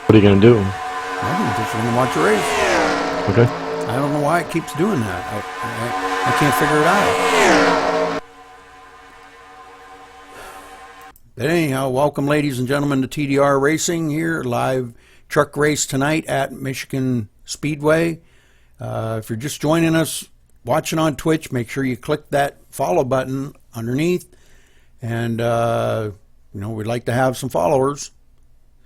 What are you going to do? I'm just going to watch a race. Okay. I don't know why it keeps doing that. I can't figure it out. But anyhow, welcome, ladies and gentlemen, to TDR Racing here, live truck race tonight at Michigan Speedway. If you're just joining us, watching on Twitch, make sure you click that follow button underneath. And, we'd like to have some followers.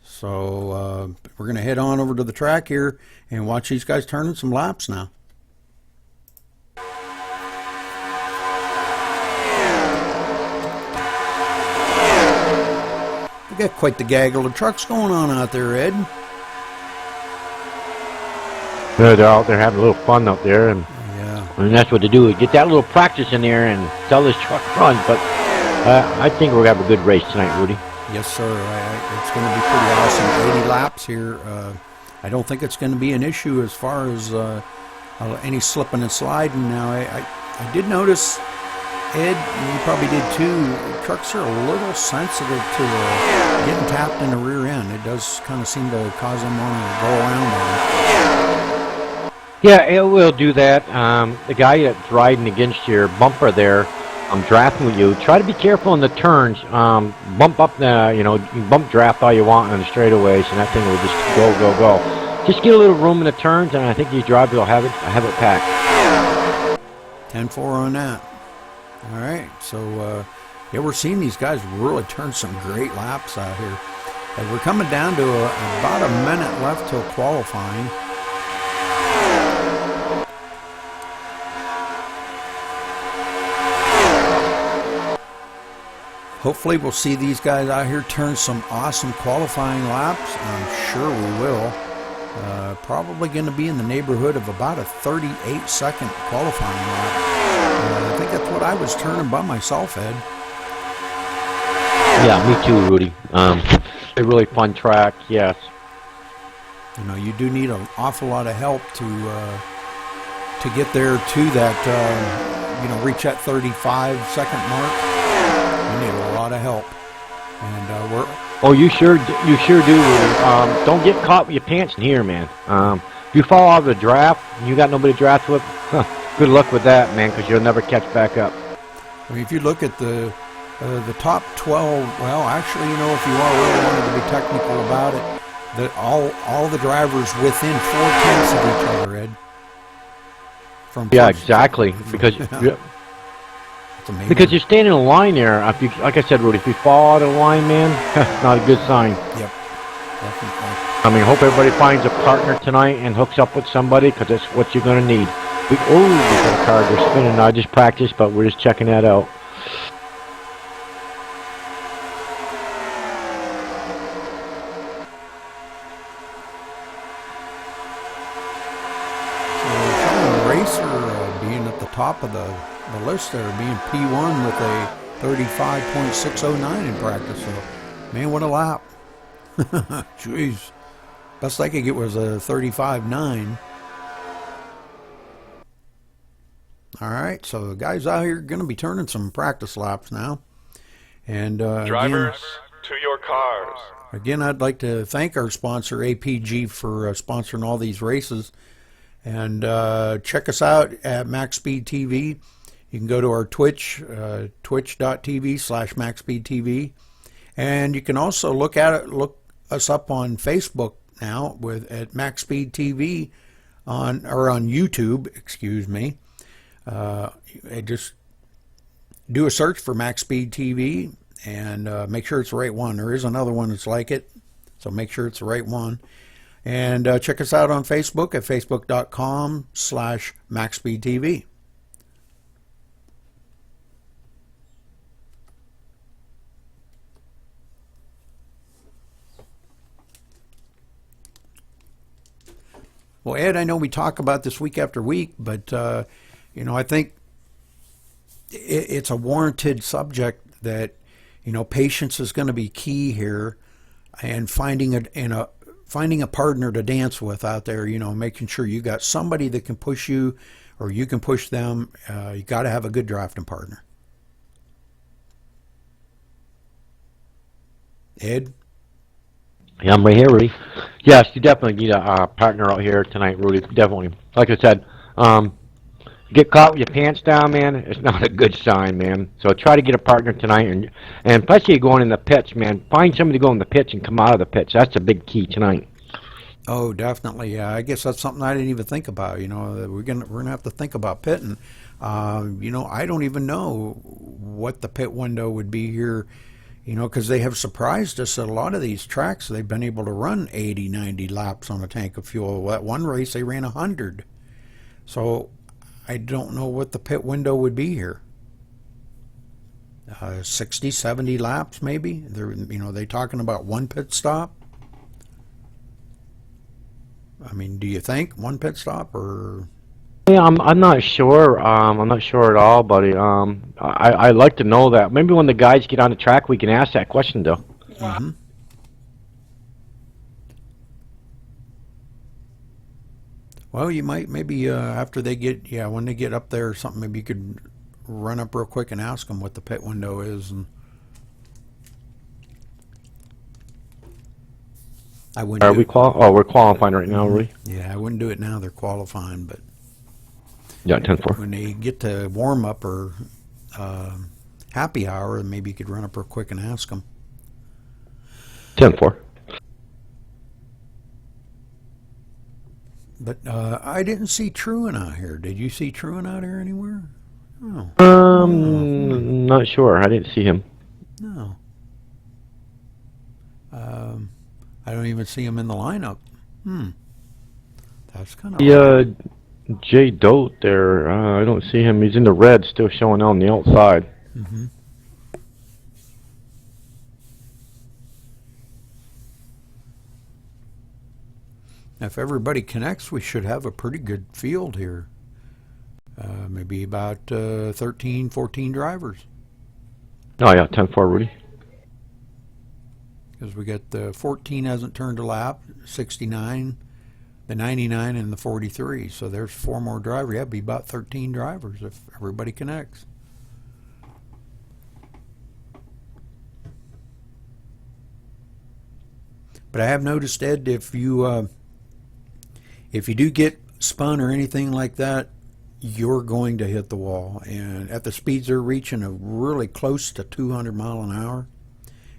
So we're going to head on over to the track here and watch these guys turning some laps now. We got quite the gaggle of trucks going on out there, Ed. Yeah, they're out there having a little fun out there, and that's what they do. Get that little practice in there and tell this truck run. But I think we're going to have a good race tonight, Rudy. Yes, sir. It's going to be pretty awesome. 80 laps here. I don't think it's going to be an issue as far as any slipping and sliding. Now, I did notice, Ed, and you probably did too, trucks are a little sensitive to getting tapped in the rear end. It does kind of seem to cause them want to go around on it. Yeah, it will do that. The guy that's riding against your bumper there, I'm drafting with you. Try to be careful in the turns. Bump up the, you bump draft all you want on the straightaways, and that thing will just go. Just get a little room in the turns, and I think these drivers will have it packed. 10-4 on that. All right, so we're seeing these guys really turn some great laps out here. And we're coming down to about a minute left till qualifying. Hopefully we'll see these guys out here turn some awesome qualifying laps. I'm sure we will. Probably going to be in the neighborhood of about a 38-second qualifying lap. I think that's what I was turning by myself, Ed. Yeah, me too, Rudy. A really fun track, yes. You do need an awful lot of help to get there to that, reach that 35-second mark. You need a lot of help, and we're. Oh, you sure do. Don't get caught with your pants in here, man. If you fall out of the draft and you got nobody to draft with, good luck with that, man, because you'll never catch back up. I mean, if you look at the top 12, well, actually, if you really wanted to be technical about it, that all the drivers within 4/10 of each other, Ed. Yeah, exactly. Because because you're standing in a line there. If you, like I said, Rudy, if you fall out of the line, man, that's not a good sign. Yep, definitely. I mean, hope everybody finds a partner tonight and hooks up with somebody, because that's what you're going to need. We got a car. They're spinning. I just practiced, but we're just checking that out. Top of the list there, being P1 with a 35.609 in practice. So, man, what a lap. Jeez. Best I could get was a 35.9. All right, so the guys out here are going to be turning some practice laps now. And drivers, to your cars. Again, I'd like to thank our sponsor, APG, for sponsoring all these races. And check us out at Max Speed TV. You can go to our Twitch, twitch.tv/MaxSpeedTV. And you can also look us up on Facebook now at Max Speed TV on YouTube, excuse me. Just do a search for Max Speed TV and make sure it's the right one. There is another one that's like it, so make sure it's the right one. And check us out on Facebook at facebook.com/MaxSpeedTV. Well, Ed, I know we talk about this week after week, but, I think it's a warranted subject that, patience is going to be key here, and finding a partner to dance with out there, making sure you got somebody that can push you or you can push them. You got to have a good drafting partner. Ed? Yeah, I'm right here, Rudy. Yes, you definitely need a partner out here tonight, Rudy. Definitely. Like I said, get caught with your pants down, man. It's not a good sign, man. So try to get a partner tonight, and especially going in the pitch, man. Find somebody to go in the pitch and come out of the pitch. That's a big key tonight. Oh, definitely. Yeah, I guess that's something I didn't even think about. You know, that we're gonna have to think about pitting. You know, I don't even know what the pit window would be here. You know, because they have surprised us at a lot of these tracks. They've been able to run 80, 90 laps on a tank of fuel. That one race they ran 100. So I don't know what the pit window would be here. 60, 70 laps maybe. They talking about one pit stop. I mean, do you think one pit stop or? Yeah, I'm not sure. I'm not sure at all, buddy. I'd like to know that. Maybe when the guys get on the track, we can ask that question, though. Mm-hmm. Well, you might maybe after they get when they get up there or something, maybe you could run up real quick and ask them what the pit window is, and I wouldn't. Are we we're qualifying right now, Rudy. Yeah, I wouldn't do it now. They're qualifying, but Yeah, 10-4. when they get to warm up or happy hour, maybe you could run up real quick and ask them. 10-4. But I didn't see Truant out here. Did you see Truant out here anywhere? Oh, Not sure. I didn't see him. no. I don't even see him in the lineup. That's kind of Yeah, Jay Dote there. I don't see him. He's in the red, still showing on the outside. Mm-hmm. If everybody connects, we should have a pretty good field here. Maybe about 13, 14 drivers. Oh yeah, 10-4, Rudy. Because we got the 14 hasn't turned a lap, 69, the 99, and the 43. So there's 4 more drivers. Yeah, it'd be about 13 drivers if everybody connects. But I have noticed, Ed, if you do get spun or anything like that, you're going to hit the wall. And at the speeds they're reaching, are really close to 200 mile an hour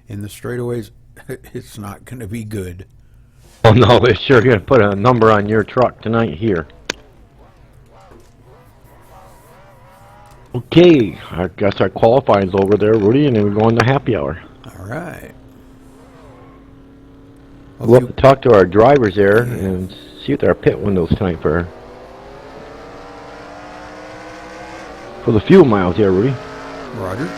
in the straightaways, it's not going to be good. Oh no, it's sure gonna put a number on your truck tonight here. Okay, I guess our qualifying's over there, Rudy, and then we're going to happy hour. All right. We'll have to talk to our drivers there and see what their pit windows tonight for the fuel miles here, Rudy. Roger.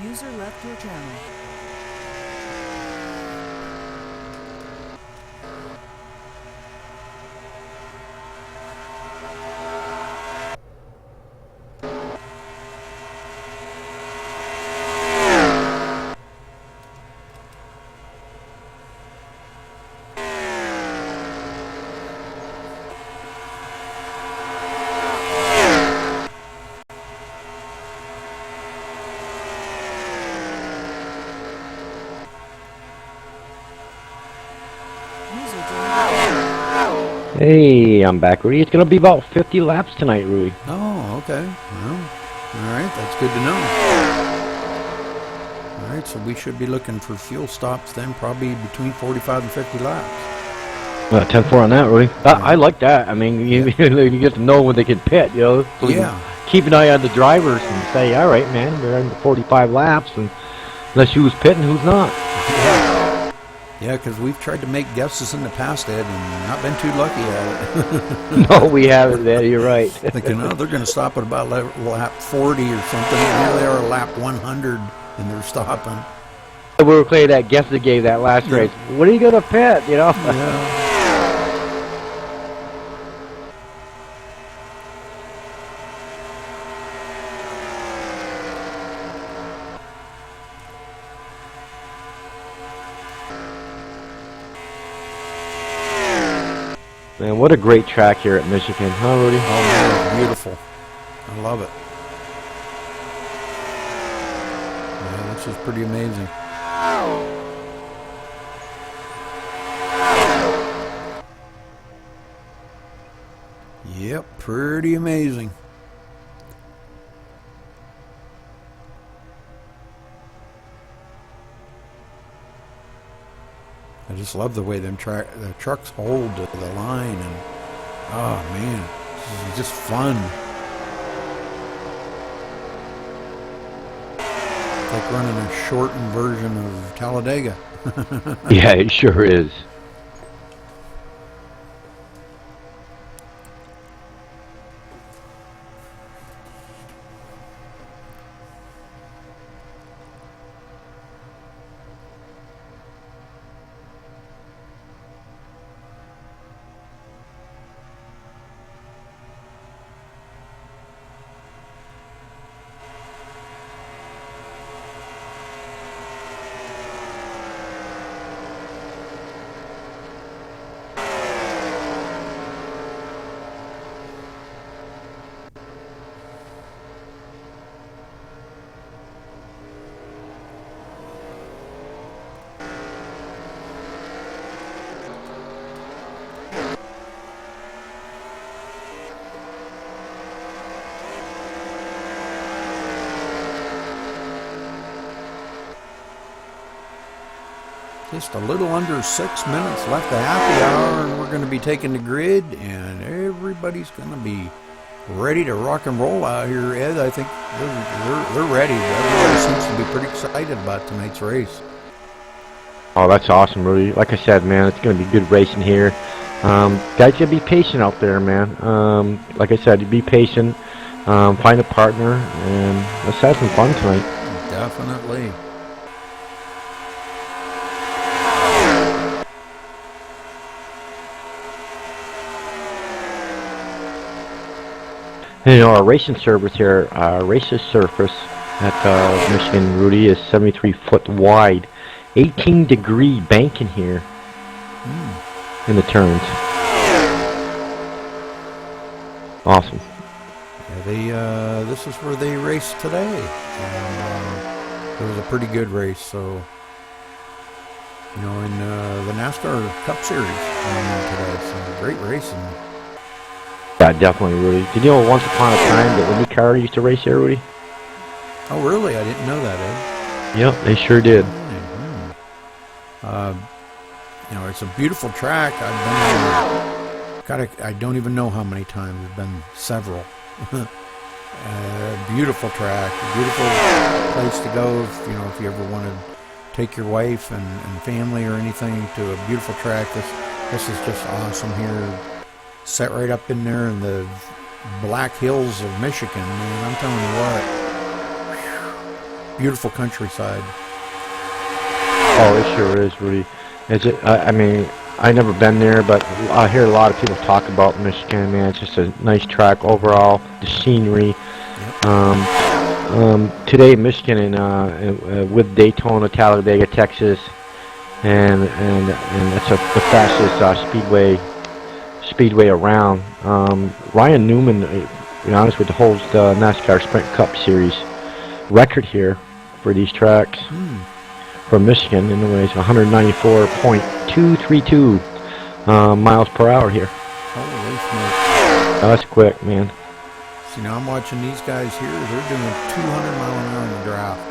User left your channel. User joined. Hey, I'm back, Rudy. It's gonna be about 50 laps tonight, Rudy. Oh, okay. Well, all right. That's good to know. All right. So we should be looking for fuel stops then, probably between 45 and 50 laps. 10-4 on that, Rudy. I like that. I mean, you get to know when they can pit, you know. So we can keep an eye on the drivers and say, all right, man, we're in 45 laps, and let's see who's pitting, who's not. Yeah, because we've tried to make guesses in the past, Ed, and not been too lucky at it. No, we haven't, man. You're right. Thinking, oh, they're going to stop at about lap 40 or something. And here they are, lap 100, and they're stopping. We were playing that guessing game that last race. What are you gonna pit? You know. Yeah. Man, what a great track here at Michigan, huh, Rudy? Oh man, it's beautiful. I love it. Yeah, this is pretty amazing. Yep, pretty amazing. I just love the way the trucks hold to the line, and oh man, this is just fun. It's like running a shortened version of Talladega. Yeah, it sure is. Just a little under 6 minutes left of happy hour, and we're going to be taking the grid, and everybody's going to be ready to rock and roll out here. Ed, I think they're ready. Everybody seems to be pretty excited about tonight's race. Oh, that's awesome, Rudy. Like I said, man, it's going to be good racing here. Guys, gotta be patient out there, man. Like I said, be patient, find a partner, and let's have some fun tonight. Definitely. You know, our racing surface here, races surface at Michigan, Rudy, is 73 foot wide, 18-degree banking here in the turns. Awesome. Yeah, this is where they raced today. It was a pretty good race, so you know, in the NASCAR Cup Series today. So great racing. Yeah, definitely, Rudy. Did you know once upon a time that IndyCar used to race here, Rudy? Oh, really? I didn't know that, Ed. Yep, they sure did. You know, it's a beautiful track. I've been there, I don't even know how many times. It's been several. Beautiful track, beautiful place to go. If you ever want to take your wife and family or anything to a beautiful track, this is just awesome here. Set right up in there in the Black Hills of Michigan, man. I'm telling you what, beautiful countryside. Oh, it sure is, Rudy. Is it? I mean, I never been there, but I hear a lot of people talk about Michigan. Man, it's just a nice track overall. The scenery. Yep. Today, Michigan and with Daytona, Talladega, Texas, and it's the fastest speedway around. Ryan Newman, to be honest with you, holds the NASCAR Sprint Cup Series record here for these tracks. For Michigan, anyways, 194.232 miles per hour here. Holy smokes. That's quick, man. See, now I'm watching these guys here. They're doing 200 mile an hour in the draft.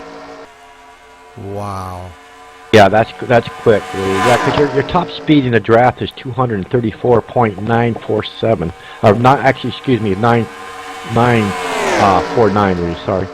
Wow. Yeah, that's quick, really. Yeah, because your top speed in the draft is 234.947. Or not, actually, excuse me, 949. Really, sorry.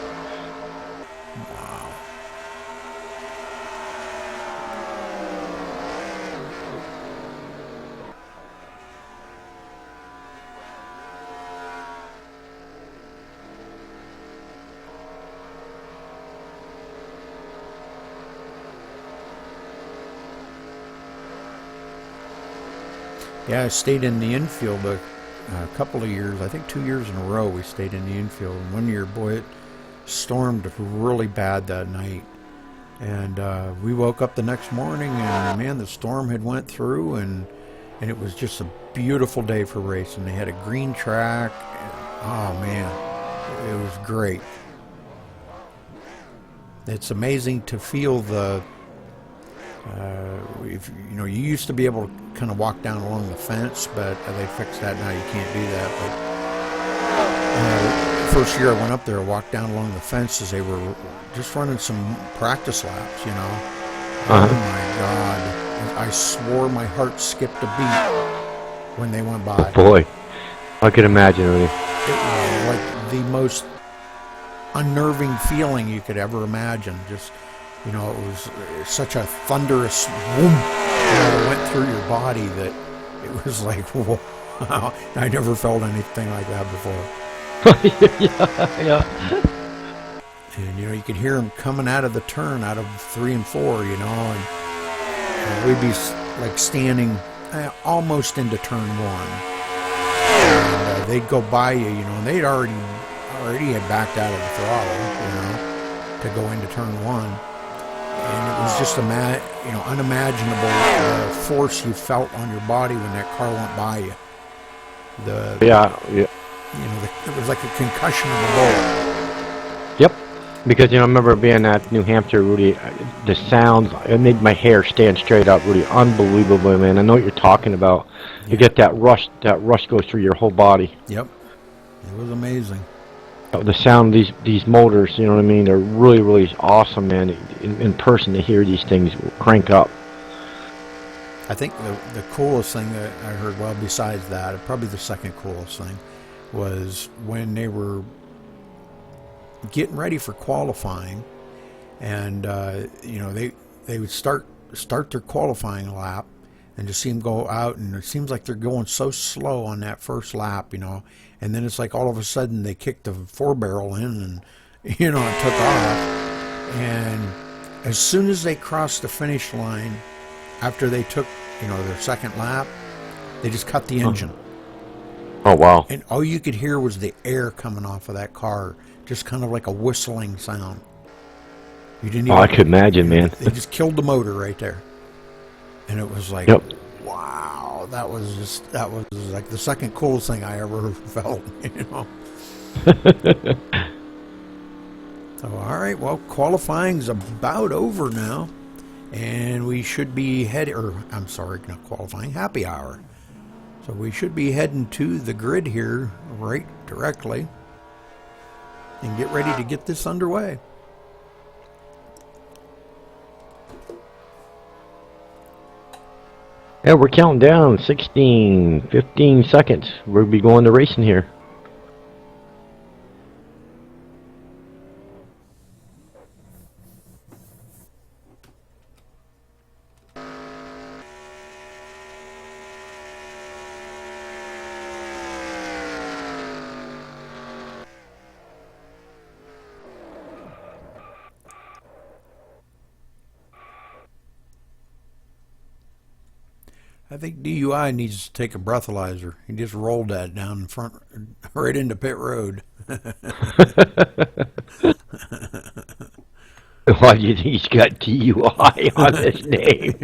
Yeah, I stayed in the infield a couple of years. I think 2 years in a row we stayed in the infield. And one year, boy, it stormed really bad that night. And we woke up the next morning and, man, the storm had went through and and it was just a beautiful day for racing. They had a green track. Oh man, it was great. It's amazing to feel the. If you know, you used to be able to kind of walk down along the fence, but they fixed that now. You can't do that. But first year I went up there, I walked down along the fence as they were just running some practice laps. You know, oh my God! I swore my heart skipped a beat when they went by. Boy, I can imagine, Rudy. It was like the most unnerving feeling you could ever imagine. Just, you know, it was such a thunderous whoom, that went through your body that it was like, wow, I never felt anything like that before. Yeah. And, you know, you could hear them coming out of the turn, out of 3 and 4, you know, and we'd be like standing almost into turn 1. And they'd go by you, you know, and they'd already had backed out of the throttle, you know, to go into turn 1. And it was just unimaginable force you felt on your body when that car went by you. Yeah. You know, it was like a concussion of a bullet. Yep. Because, you know, I remember being at New Hampshire, Rudy, the sounds, it made my hair stand straight up, Rudy. Unbelievable, man. I know what you're talking about. Yeah. You get that rush goes through your whole body. Yep. It was amazing. The sound of these motors, you know what I mean? They're really, really awesome, man. In person, to hear these things crank up. I think the coolest thing that I heard, well, besides that, probably the second coolest thing, was when they were getting ready for qualifying, and you know, they would start their qualifying lap, and just see them go out, and it seems like they're going so slow on that first lap, you know, and then it's like all of a sudden they kicked the 4-barrel in, and you know, it took off, and as soon as they crossed the finish line, after they took, you know, their second lap, they just cut the engine. Oh, wow. And all you could hear was the air coming off of that car, just kind of like a whistling sound. You didn't even, I could imagine, man. They just killed the motor right there. And it was like, yep. Wow, that was like the second coolest thing I ever felt, you know. So, all right, well, qualifying's about over now. And we should be happy hour. So we should be heading to the grid here right directly and get ready to get this underway. Yeah, we're counting down 16, 15 seconds. We'll be going to racing here. I think DUI needs to take a breathalyzer. He just rolled that down in front, right into pit road. Why do you think he's got DUI on his name?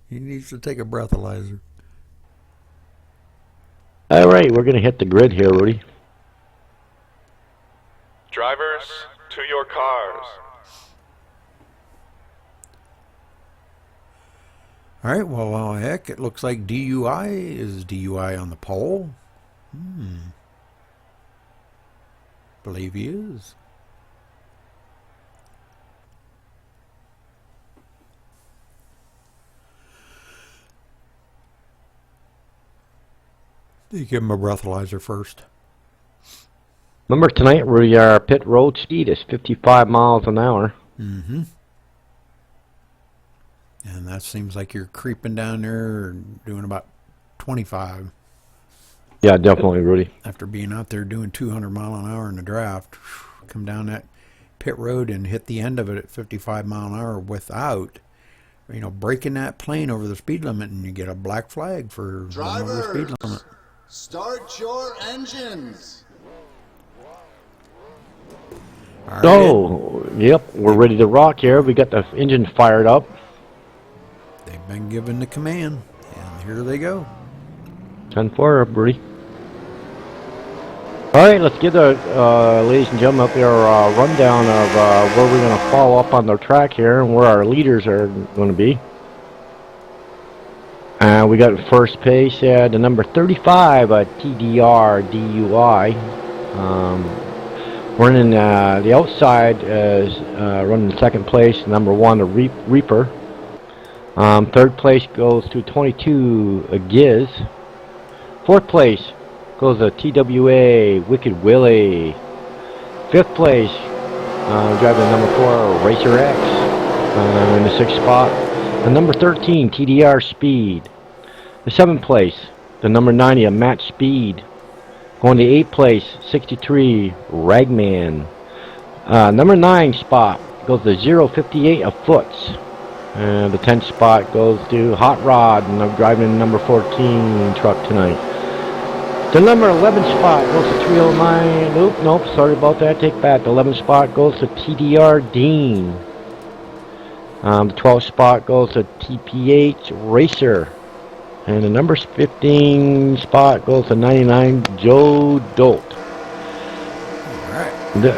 He needs to take a breathalyzer. All right, we're going to hit the grid here, Rudy. Drivers, to your cars. All right, well, heck, it looks like DUI is DUI on the pole. Believe he is. You give him a breathalyzer first. Remember tonight, Rudy, our pit road speed is 55 miles an hour. Mm-hmm. And that seems like you're creeping down there and doing about 25. Yeah, definitely, Rudy. After being out there doing 200 mile an hour in the draft, come down that pit road and hit the end of it at 55 mile an hour without, you know, breaking that plane over the speed limit, and you get a black flag for going over the speed limit. Start your engines. All right. So, yep, we're ready to rock here. We got the engine fired up. They've been given the command, and here they go. 10-4, Rudy. All right, let's give the ladies and gentlemen up there a rundown of where we're going to follow up on the track here and where our leaders are going to be. We got first pace the number 35, TDR-DUI. Running the outside is running second place, number 1, the Reaper. Third place goes to 22, Giz. Fourth place goes to TWA, Wicked Willie. Fifth place, driving number 4, Racer X. In the 6th spot, the number 13, TDR Speed. The 7th place, the number 90, a Match Speed. Going to 8th place, 63, Ragman. Number 9 spot goes to 058, a Foots. The 10th spot goes to Hot Rod, and I'm driving number 14 truck tonight. The number 11 spot goes to 309. Nope, sorry about that. Take back. The 11th spot goes to TDR Dean. The 12th spot goes to TPH Racer. And the number 15 spot goes to 99 Joe Dolt. All right.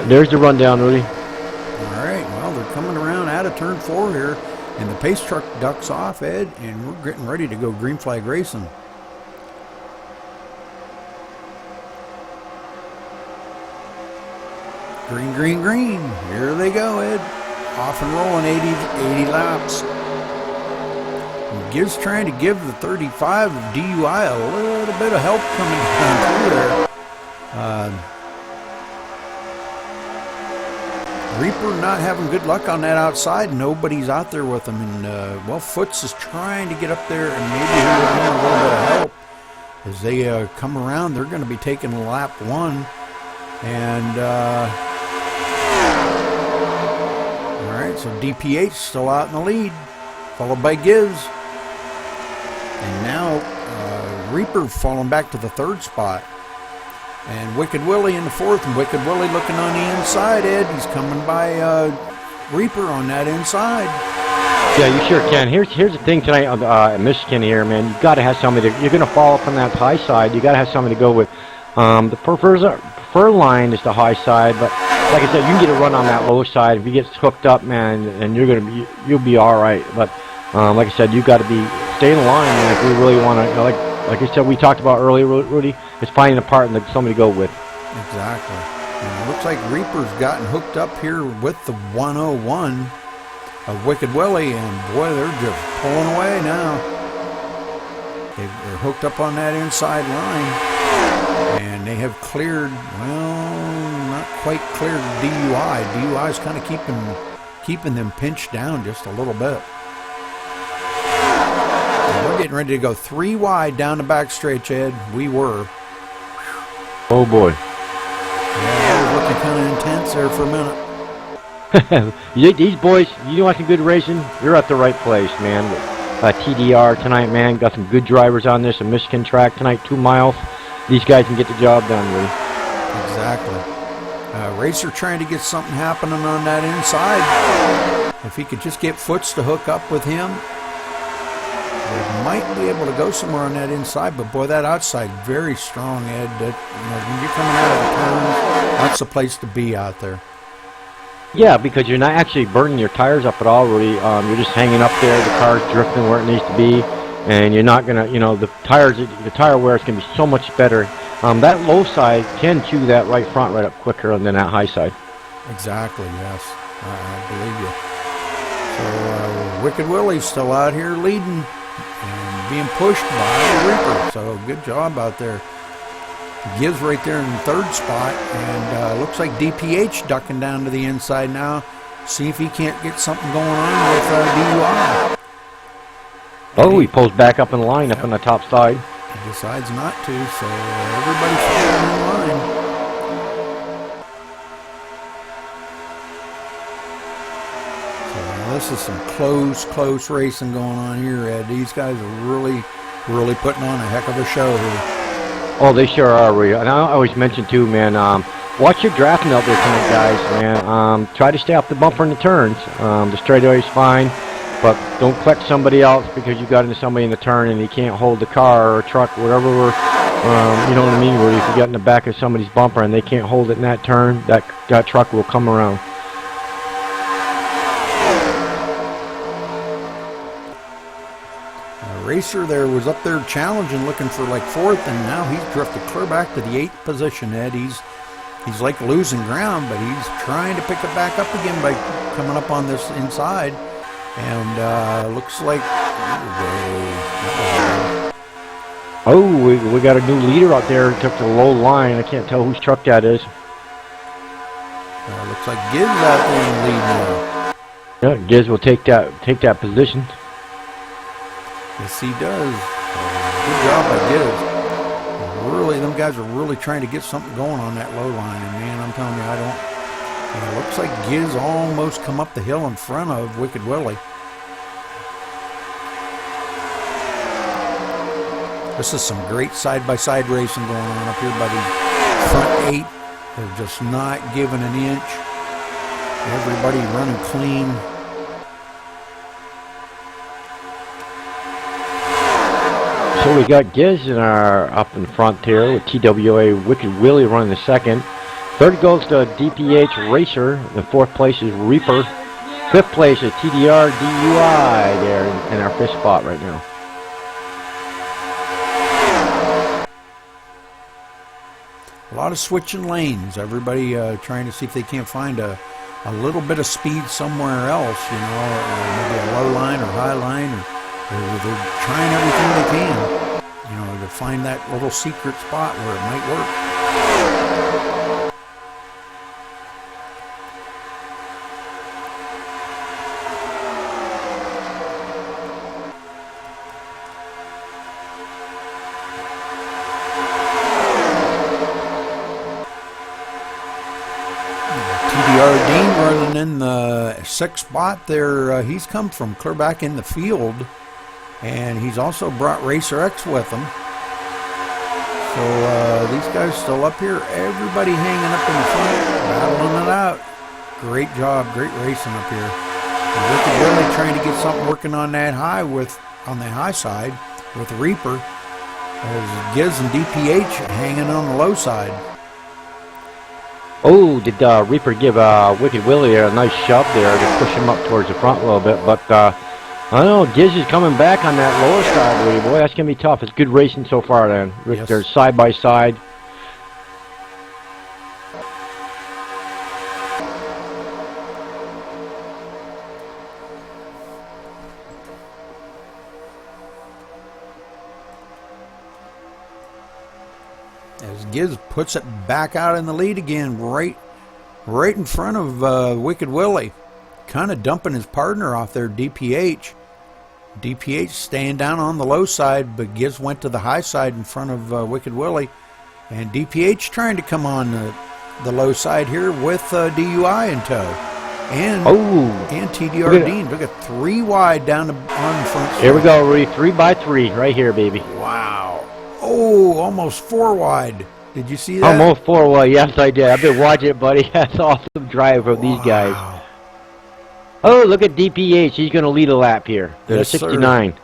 There's the rundown, Rudy. All right. Well, they're coming around out of turn 4 here, and the pace truck ducks off, Ed, and we're getting ready to go green flag racing. Green, green, green. Here they go, Ed. Off and rolling, 80 laps. And Gibbs trying to give the 35 of DUI a little bit of help coming down through there. Reaper not having good luck on that outside. Nobody's out there with him. And, well, Foots is trying to get up there, and maybe he'll need a little bit of help. As they come around, they're going to be taking lap 1. And, all right, so DPH still out in the lead, followed by Giz. And now Reaper falling back to the 3rd spot. And Wicked Willie in the 4th, and Wicked Willie looking on the inside, Ed. He's coming by Reaper on that inside. Yeah, you sure can. Here's the thing tonight in Michigan here, man. You've got to have somebody you're going to fall up on that high side. You got to have somebody to go with. The prefer line is the high side, but like I said, you can get a run on that low side. If you get hooked up, man, and you'll be all right. But like I said, you got to stay in line, man, if we really want to. Like I said, we talked about earlier, Rudy. It's finding a partner that somebody to go with. Exactly. And it looks like Reaper's gotten hooked up here with the 101 of Wicked Willie, and boy, they're just pulling away now. They're hooked up on that inside line, and they have cleared, well, not quite cleared DUI. DUI's kind of keeping them pinched down just a little bit. And we're getting ready to go 3 wide down the back stretch, Ed. We were. Oh boy. Yeah, that was looking kind of intense there for a minute. These boys, you want some good racing? You're at the right place, man. TDR tonight, man. Got some good drivers on this. A Michigan track tonight, 2 miles. These guys can get the job done, really. Exactly. Racer trying to get something happening on that inside. If he could just get Foots to hook up with him, they might be able to go somewhere on that inside. But boy, that outside very strong, Ed. That, when you're coming out of the turn, that's the place to be out there. Yeah, because you're not actually burning your tires up at all, really. You're just hanging up there. The car's drifting where it needs to be, and you're not gonna, the tire wear is gonna be so much better. That low side can chew that right front right up quicker than that high side. Exactly. Yes, I believe you. So Wicked Willie's still out here leading and being pushed by the Reaper. So good job out there. Gives right there in the 3rd spot, and looks like DPH ducking down to the inside now. See if he can't get something going on with DUI. Oh, he pulls back up in the line, up on the top side. He decides not to, so everybody's following in line. So this is some close racing going on here, Ed. These guys are really putting on a heck of a show here. Oh, they sure are, Rudy. And I always mention, too, man, watch your drafting out there tonight, guys, man. Try to stay off the bumper in the turns. The straightaway's fine. but don't collect somebody else because you got into somebody in the turn and he can't hold the car or truck, whatever. You know what I mean? Where if you get in the back of somebody's bumper and they can't hold it in that turn, that truck will come around. Racer there was up there challenging, looking for like 4th, and now he's drifted clear back to the 8th position, Ed. He's like losing ground, but he's trying to pick it back up again by coming up on this inside. And looks like... Oh, we got a new leader out there. Took the low line. I can't tell whose truck that is. Looks like Giz out there in the lead now. Yeah, Giz will take that position. Yes, he does. Good job by Giz. Really, them guys are really trying to get something going on that low line. And man, I'm telling you, it looks like Giz almost come up the hill in front of Wicked Willie. This is some great side-by-side racing going on up here by the front 8. They're just not giving an inch. Everybody running clean. So we got Giz in up in front here with TWA Wicked Willie running the second. Third goes to DPH Racer. The 4th place is Reaper. 5th place is TDR-DUI there in our 5th spot right now. A lot of switching lanes. Everybody trying to see if they can't find a little bit of speed somewhere else, you know, maybe a low line or high line, or they're trying everything they can, you know, to find that little secret spot where it might work. TDR Dean running in the 6th spot there. He's come from clear back in the field, and he's also brought Racer X with him. So these guys still up here. Everybody hanging up in the front, battling it out. Great job, great racing up here. And Wicked Willie trying to get something working on that high on the high side with Reaper. As Giz and DPH hanging on the low side. Oh, did Reaper give Wicked Willie a nice shove there to push him up towards the front a little bit? But I don't know, Giz is coming back on that lower side, Willie. Boy, that's going to be tough. It's good racing so far then. Yes. They're side by side. As Giz puts it back out in the lead again, right in front of Wicked Willie. Kind of dumping his partner off there, DPH. DPH staying down on the low side, but Giz went to the high side in front of Wicked Willie. And DPH trying to come on the low side here with DUI in tow. And TDR Dean. Look at 3 wide down on the front. Here we go, Rudy. 3 by 3 right here, baby. Wow. Oh, almost 4 wide. Did you see that? Almost 4 wide. Yes, I did. I've been watching it, buddy. That's awesome drive from these guys. Oh, look at DPH. He's going to lead a lap here. There's 69. Sir.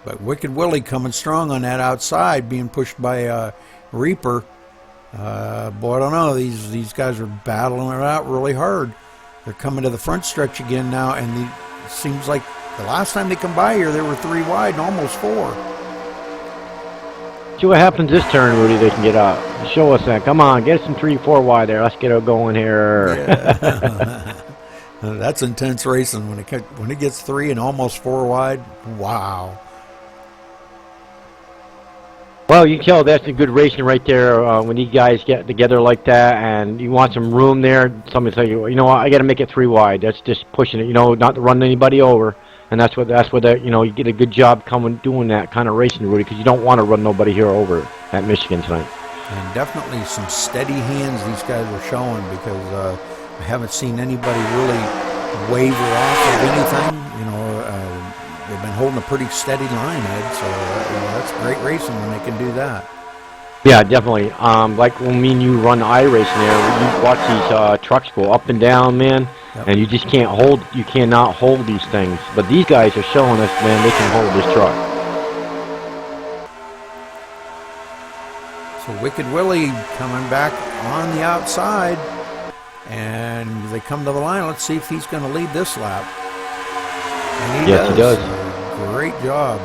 But Wicked Willie coming strong on that outside, being pushed by Reaper. Boy, I don't know. These guys are battling it out really hard. They're coming to the front stretch again now, and it seems like the last time they come by here, there were 3 wide and almost 4. See what happens this turn, Rudy. They can get out. Show us that. Come on, get us some 3-4 wide there. Let's get it going here. Yeah. That's intense racing when it gets 3 and almost 4 wide. Wow. Well, you can tell that's a good racing right there when these guys get together like that, and you want some room there. Somebody tell you, you know what, I got to make it 3 wide. That's just pushing it, you know, not to run anybody over. And that's what you know, you get a good job doing that kind of racing, Rudy, because you don't want to run nobody here over at Michigan tonight. And definitely some steady hands these guys are showing, because I haven't seen anybody really waver off of anything. You know, they've been holding a pretty steady line, Ed. So you know, that's great racing when they can do that. Yeah, definitely. Like when me and you run iRacing there, you watch these trucks go up and down, man. Yep. And you just can't hold, you cannot hold these things. But these guys are showing us, man, they can hold this truck. So Wicked Willie coming back on the outside, and they come to the line. Let's see if he's going to lead this lap. And Yes, he does. Great job.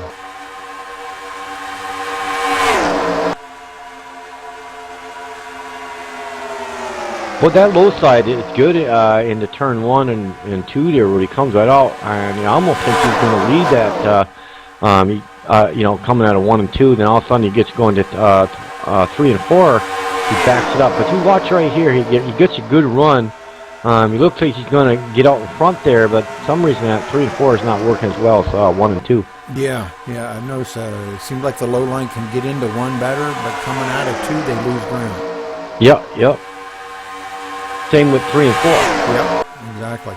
Well, that low side is good in the turn 1 and 2 there where he comes right out. And I almost think he's going to lead that, you know, coming out of 1 and 2. Then all of a sudden he gets going to 3 and 4. He backs it up. But you watch right here, he gets a good run. He looks like he's going to get out in front there, but for some reason that 3 and 4 is not working as well, so 1 and 2. Yeah, I've noticed it seems like the low line can get into 1 better, but coming out of 2, they lose ground. Yep. Same with 3 and 4. Yep, exactly.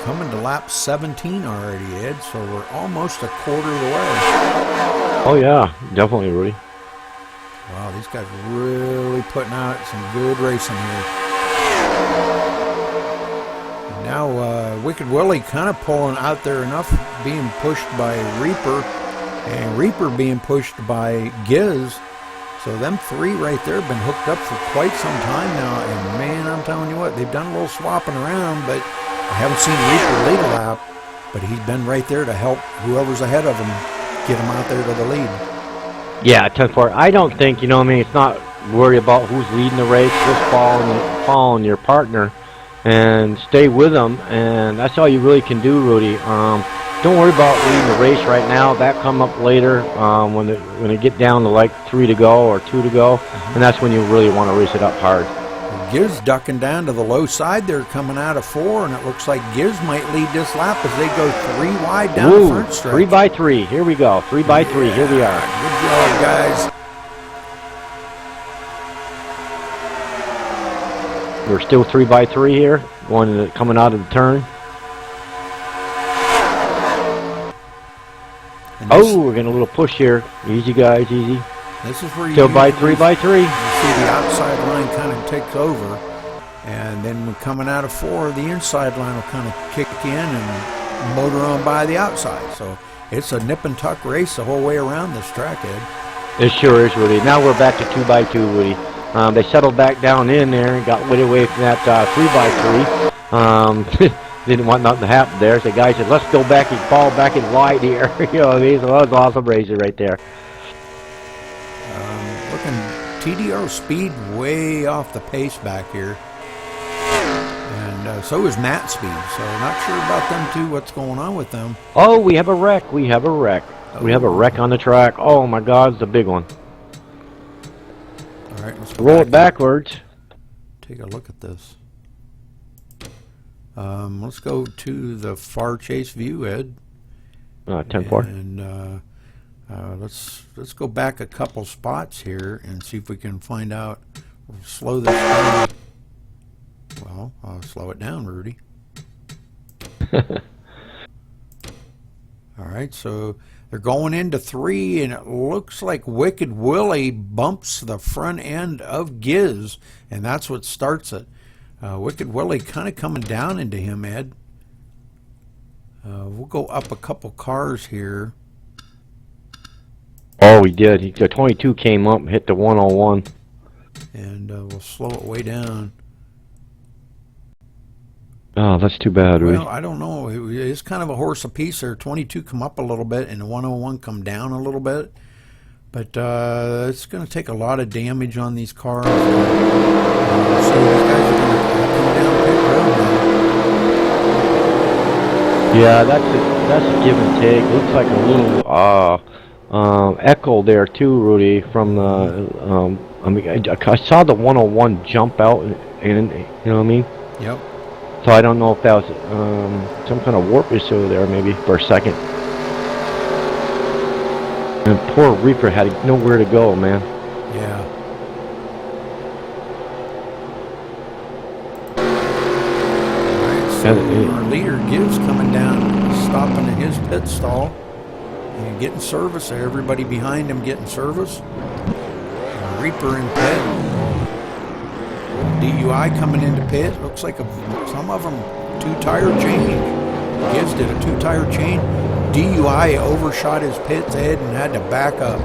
Coming to lap 17 already, Ed, so we're almost a quarter of the way. Oh, yeah, definitely, Rudy. Wow, these guys really putting out some good racing here. And now Wicked Willie kind of pulling out there enough, being pushed by Reaper, and Reaper being pushed by Giz. So them 3 right there have been hooked up for quite some time now, and man, I'm telling you what, they've done a little swapping around, but I haven't seen Reaper lead a lap, but he's been right there to help whoever's ahead of him get him out there to the lead. Yeah, 10-4. I don't think, you know what I mean, it's not worry about who's leading the race, just following your partner and stay with them, and that's all you really can do, Rudy. Don't worry about leading the race right now. That come up later when they get down to like 3 to go or 2 to go, and that's when you really want to race it up hard. Giz ducking down to the low side. They're coming out of 4, and it looks like Giz might lead this lap as they go 3 wide down the front stretch. 3 by 3. Here we go. 3 by 3. Here we are. Good job, guys. We're still 3 by 3 here, coming out of the turn. We're getting a little push here. Easy, guys, easy. This is where you still by 3 by 3. You see the outside line kind of takes over, and then when coming out of 4, the inside line will kind of kick in and motor on by the outside. So it's a nip and tuck race the whole way around this track, Ed. It sure is, Rudy. Now we're back to 2 by 2, Rudy. They settled back down in there and got way away from that 3 by 3. Didn't want nothing to happen there. So the guy said, let's go back and fall back in wide here. You know what I mean? So that was awesome racing right there. Looking TDR speed way off the pace back here. And so is Matt speed. So not sure about them two, what's going on with them. Oh, we have a wreck. We have a wreck. We have a wreck on the track. Oh, my God, it's a big one. All right, let's roll it backwards. Take a look at this. Let's go to the far chase view, Ed. 10-4. And let's go back a couple spots here and see if we can find out. We'll slow this down. Well, I'll slow it down, Rudy. All right, so they're going into 3, and it looks like Wicked Willie bumps the front end of Giz, and that's what starts it. Wicked Willie kind of coming down into him, Ed. We'll go up a couple cars here. Oh, he did. The 22 came up and hit the 101. And we'll slow it way down. Oh, that's too bad, Rudy. Well, I don't know. It's kind of a horse apiece there. 22 come up a little bit, and the 101 come down a little bit. But it's going to take a lot of damage on these cars. So these guys are going to come down pit road now. Yeah, that's a give and take. Looks like a little echo there too, Rudy. From the I mean, I saw the 101 jump out, and you know what I mean. Yep. So I don't know if that was some kind of warp issue there, maybe for a second. And poor Reaper had nowhere to go, man. Yeah. Alright, so our leader Gibbs coming down, stopping in his pit stall and getting service. Everybody behind him getting service. And Reaper in pit. DUI coming into pit. Looks like some of them two-tire change. Gibbs did a two-tire change. DUI overshot his pit's head and had to back up.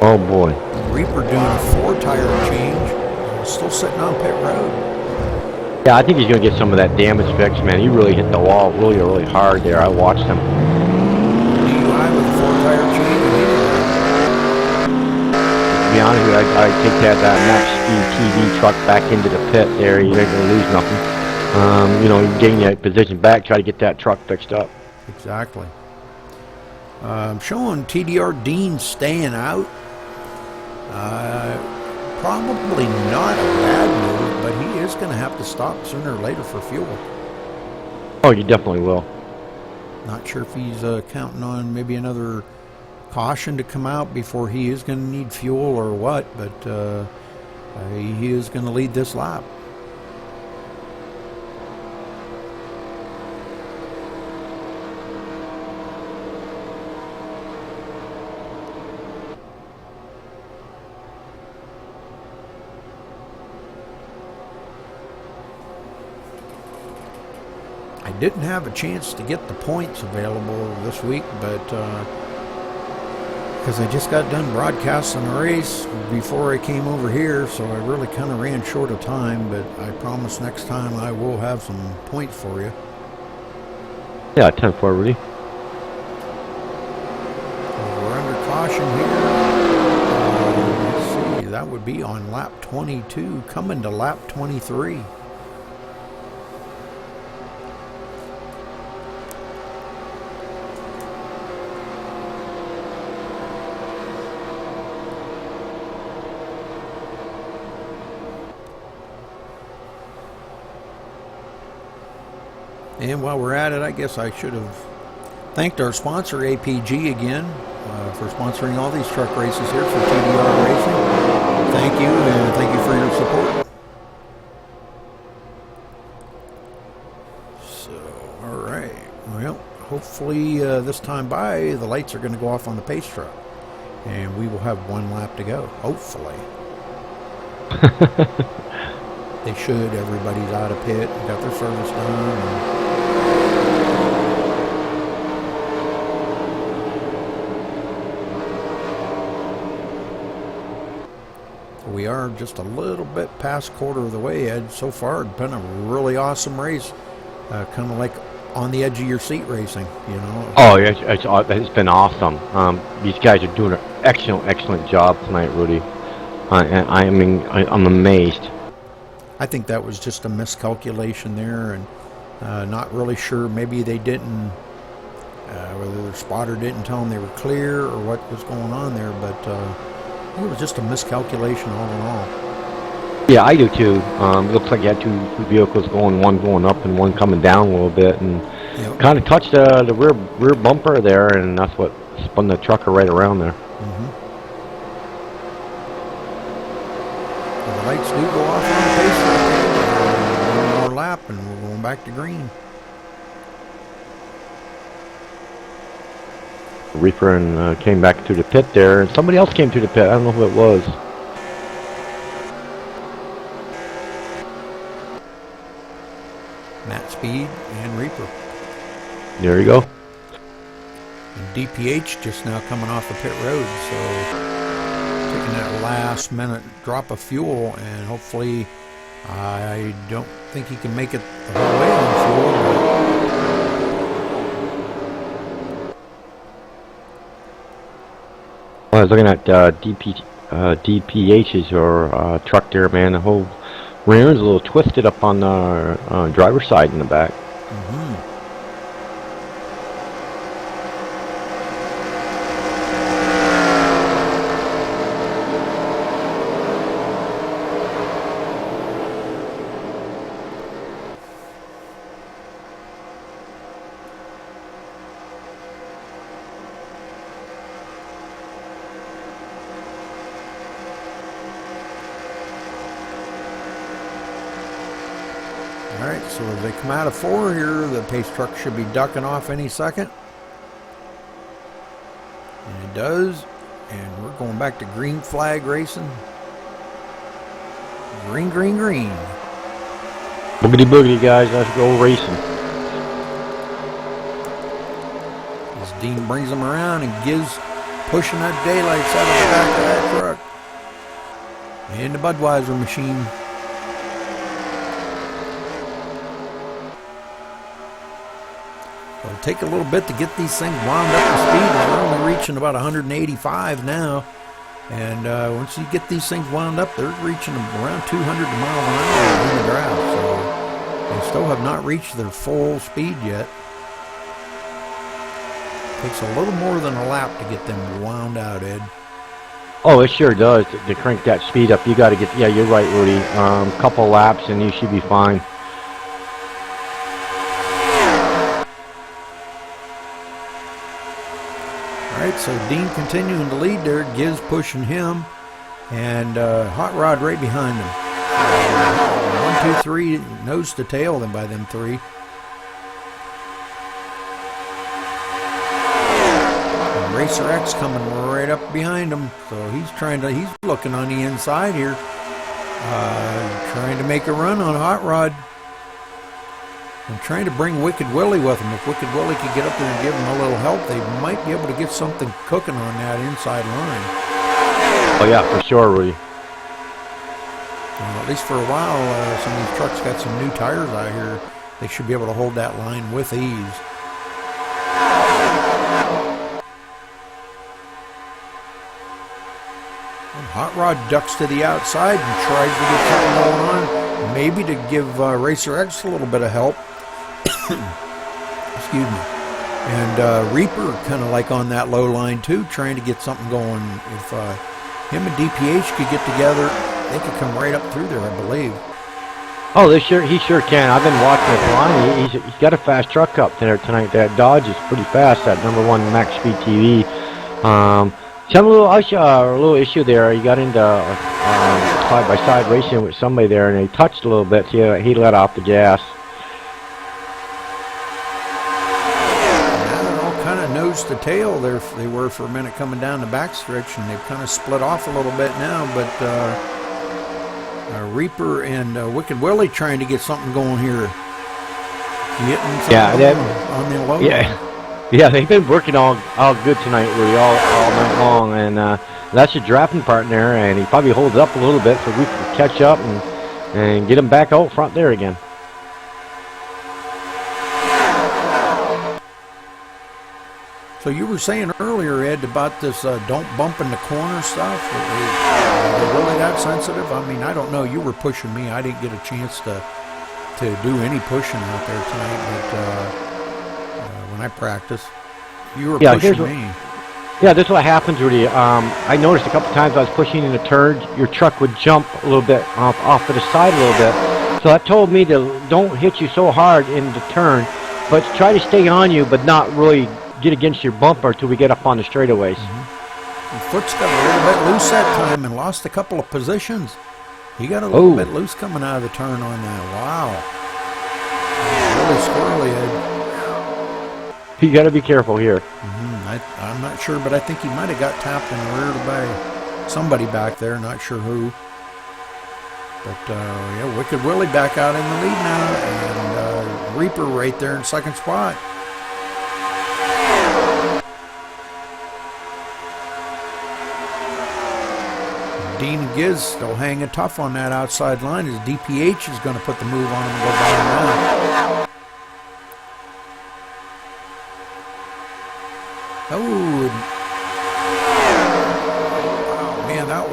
Oh boy. Reaper doing a four-tire change. Still sitting on pit road. Yeah, I think he's going to get some of that damage fixed, man. He really hit the wall really, really hard there. I watched him. DUI with a four-tire change. To be honest with you, I'd take that Max Speed TV truck back into the pit there. You ain't going to lose nothing. You know, you gain that position back, try to get that truck fixed up. Exactly. I'm showing TDR Dean staying out. Probably not a bad move, but he is going to have to stop sooner or later for fuel. Oh, you definitely will. Not sure if he's counting on maybe another caution to come out before he is going to need fuel or what, but he is going to lead this lap. I didn't have a chance to get the points available this week, but because I just got done broadcasting the race before I came over here, so I really kind of ran short of time, but I promise next time I will have some points for you. Yeah, 10-4, Rudy. We're under caution here. Let's see, that would be on lap 22, coming to lap 23. And while we're at it, I guess I should have thanked our sponsor, APG, again, for sponsoring all these truck races here for TDR Racing. Thank you, and thank you for your support. So, all right. Well, hopefully this time by, the lights are going to go off on the pace truck, and we will have one lap to go, hopefully. They should. Everybody's out of pit, got their service done. We are just a little bit past quarter of the way, Ed. So far, it's been a really awesome race. Kind of like on the edge of your seat racing, you know. Oh, yeah, it's been awesome. These guys are doing an excellent job tonight, Rudy. I'm amazed. I think that was just a miscalculation there, and not really sure. Maybe they didn't, whether their spotter didn't tell them they were clear or what was going on there, but it was just a miscalculation all in all. Yeah, I do too. It looks like you had two vehicles going, one going up and one coming down a little bit, and kind of touched the rear bumper there, and that's what spun the trucker right around there. Mm-hmm. Well, the lights do go off on the pace track. One more lap, and we're going back to green. Reefer and came back to the pit there, and somebody else came to the pit. I don't know who it was. Matt Speed and Reaper. There you go. And DPH just now coming off the pit road, so taking that last minute drop of fuel, and hopefully I don't think he can make it the whole way on fuel. Well, I was looking at DPH's or truck there, man. The whole rear is a little twisted up on the driver's side in the back. Mm-hmm. Alright, so as they come out of 4 here, the pace truck should be ducking off any second. And it does. And we're going back to green flag racing. Green, green, green. Boogity boogity, guys. Let's go racing. As Dean brings them around and gives pushing that daylights out of the back of that truck. And the Budweiser machine. It'll take a little bit to get these things wound up to speed. They're only reaching about 185 now. And once you get these things wound up, they're reaching around 200 miles an hour in the draft. So they still have not reached their full speed yet. Takes a little more than a lap to get them wound out, Ed. Oh, it sure does. To crank that speed up, you got to get. Yeah, you're right, Rudy. Couple laps and you should be fine. All right, so Dean continuing to lead there. Giz pushing him, and Hot Rod right behind him. 1, 2, 3, nose to tail them by them three. And Racer X coming right up behind him, so he's looking on the inside here, trying to make a run on Hot Rod. And trying to bring Wicked Willie with him. If Wicked Willie could get up there and give him a little help, they might be able to get something cooking on that inside line. Oh yeah, for sure, Rudy. At least for a while, some of these trucks got some new tires out here. They should be able to hold that line with ease. And Hot Rod ducks to the outside and tries to get something going on. Maybe to give Racer X a little bit of help. Excuse me. And Reaper kind of like on that low line too, trying to get something going. If him and DPH could get together, they could come right up through there, I believe. Oh, he sure can. I've been watching his line. He's got a fast truck up there tonight. That Dodge is pretty fast. That #1 Max Speed TV. Some little issue there. He got into side-by-side racing with somebody there, and he touched a little bit. So he let off the gas. Now they're all kind of nose to tail. They were for a minute coming down the backstretch, and they've kind of split off a little bit now. But Reaper and Wicked Willie trying to get something going here. Getting something on the low line. Yeah, they've been working all good tonight, Rudy, all night long, and that's your drafting partner, and he probably holds up a little bit so we can catch up and get him back out front there again. So you were saying earlier, Ed, about this don't bump in the corner stuff. Are they really that sensitive? I mean, I don't know. You were pushing me. I didn't get a chance to do any pushing out there tonight, but when I practiced, you were pushing me. Yeah, this is what happens, Rudy. I noticed a couple times I was pushing in a turn, your truck would jump a little bit off to the side a little bit. So that told me to don't hit you so hard in the turn, but try to stay on you, but not really get against your bumper till we get up on the straightaways. The foot's got a little bit loose that time and lost a couple of positions. He got a little bit loose coming out of the turn on that. Wow. Really squirrely, Ed. You got to be careful here. I'm not sure, but I think he might have got tapped in the rear by somebody back there. Not sure who. But, yeah, Wicked Willie back out in the lead now. And Reaper right there in second spot. Dean and Giz still hanging tough on that outside line as DPH is going to put the move on him and go by him now. Oh, man, that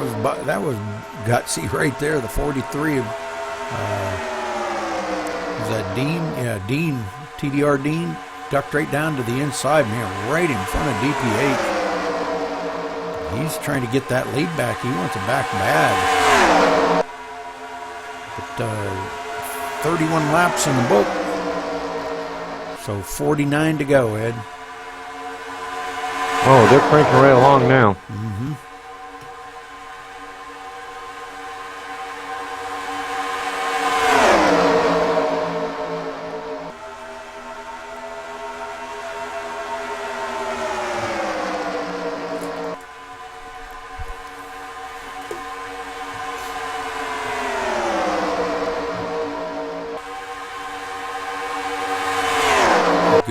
was gutsy right there. The 43 of is that Dean? Yeah, Dean, TDR Dean, ducked right down to the inside, man, right in front of DPH. He's trying to get that lead back. He wants it back bad. But 31 laps in the book, so 49 to go, Ed. Oh, they're cranking right along now.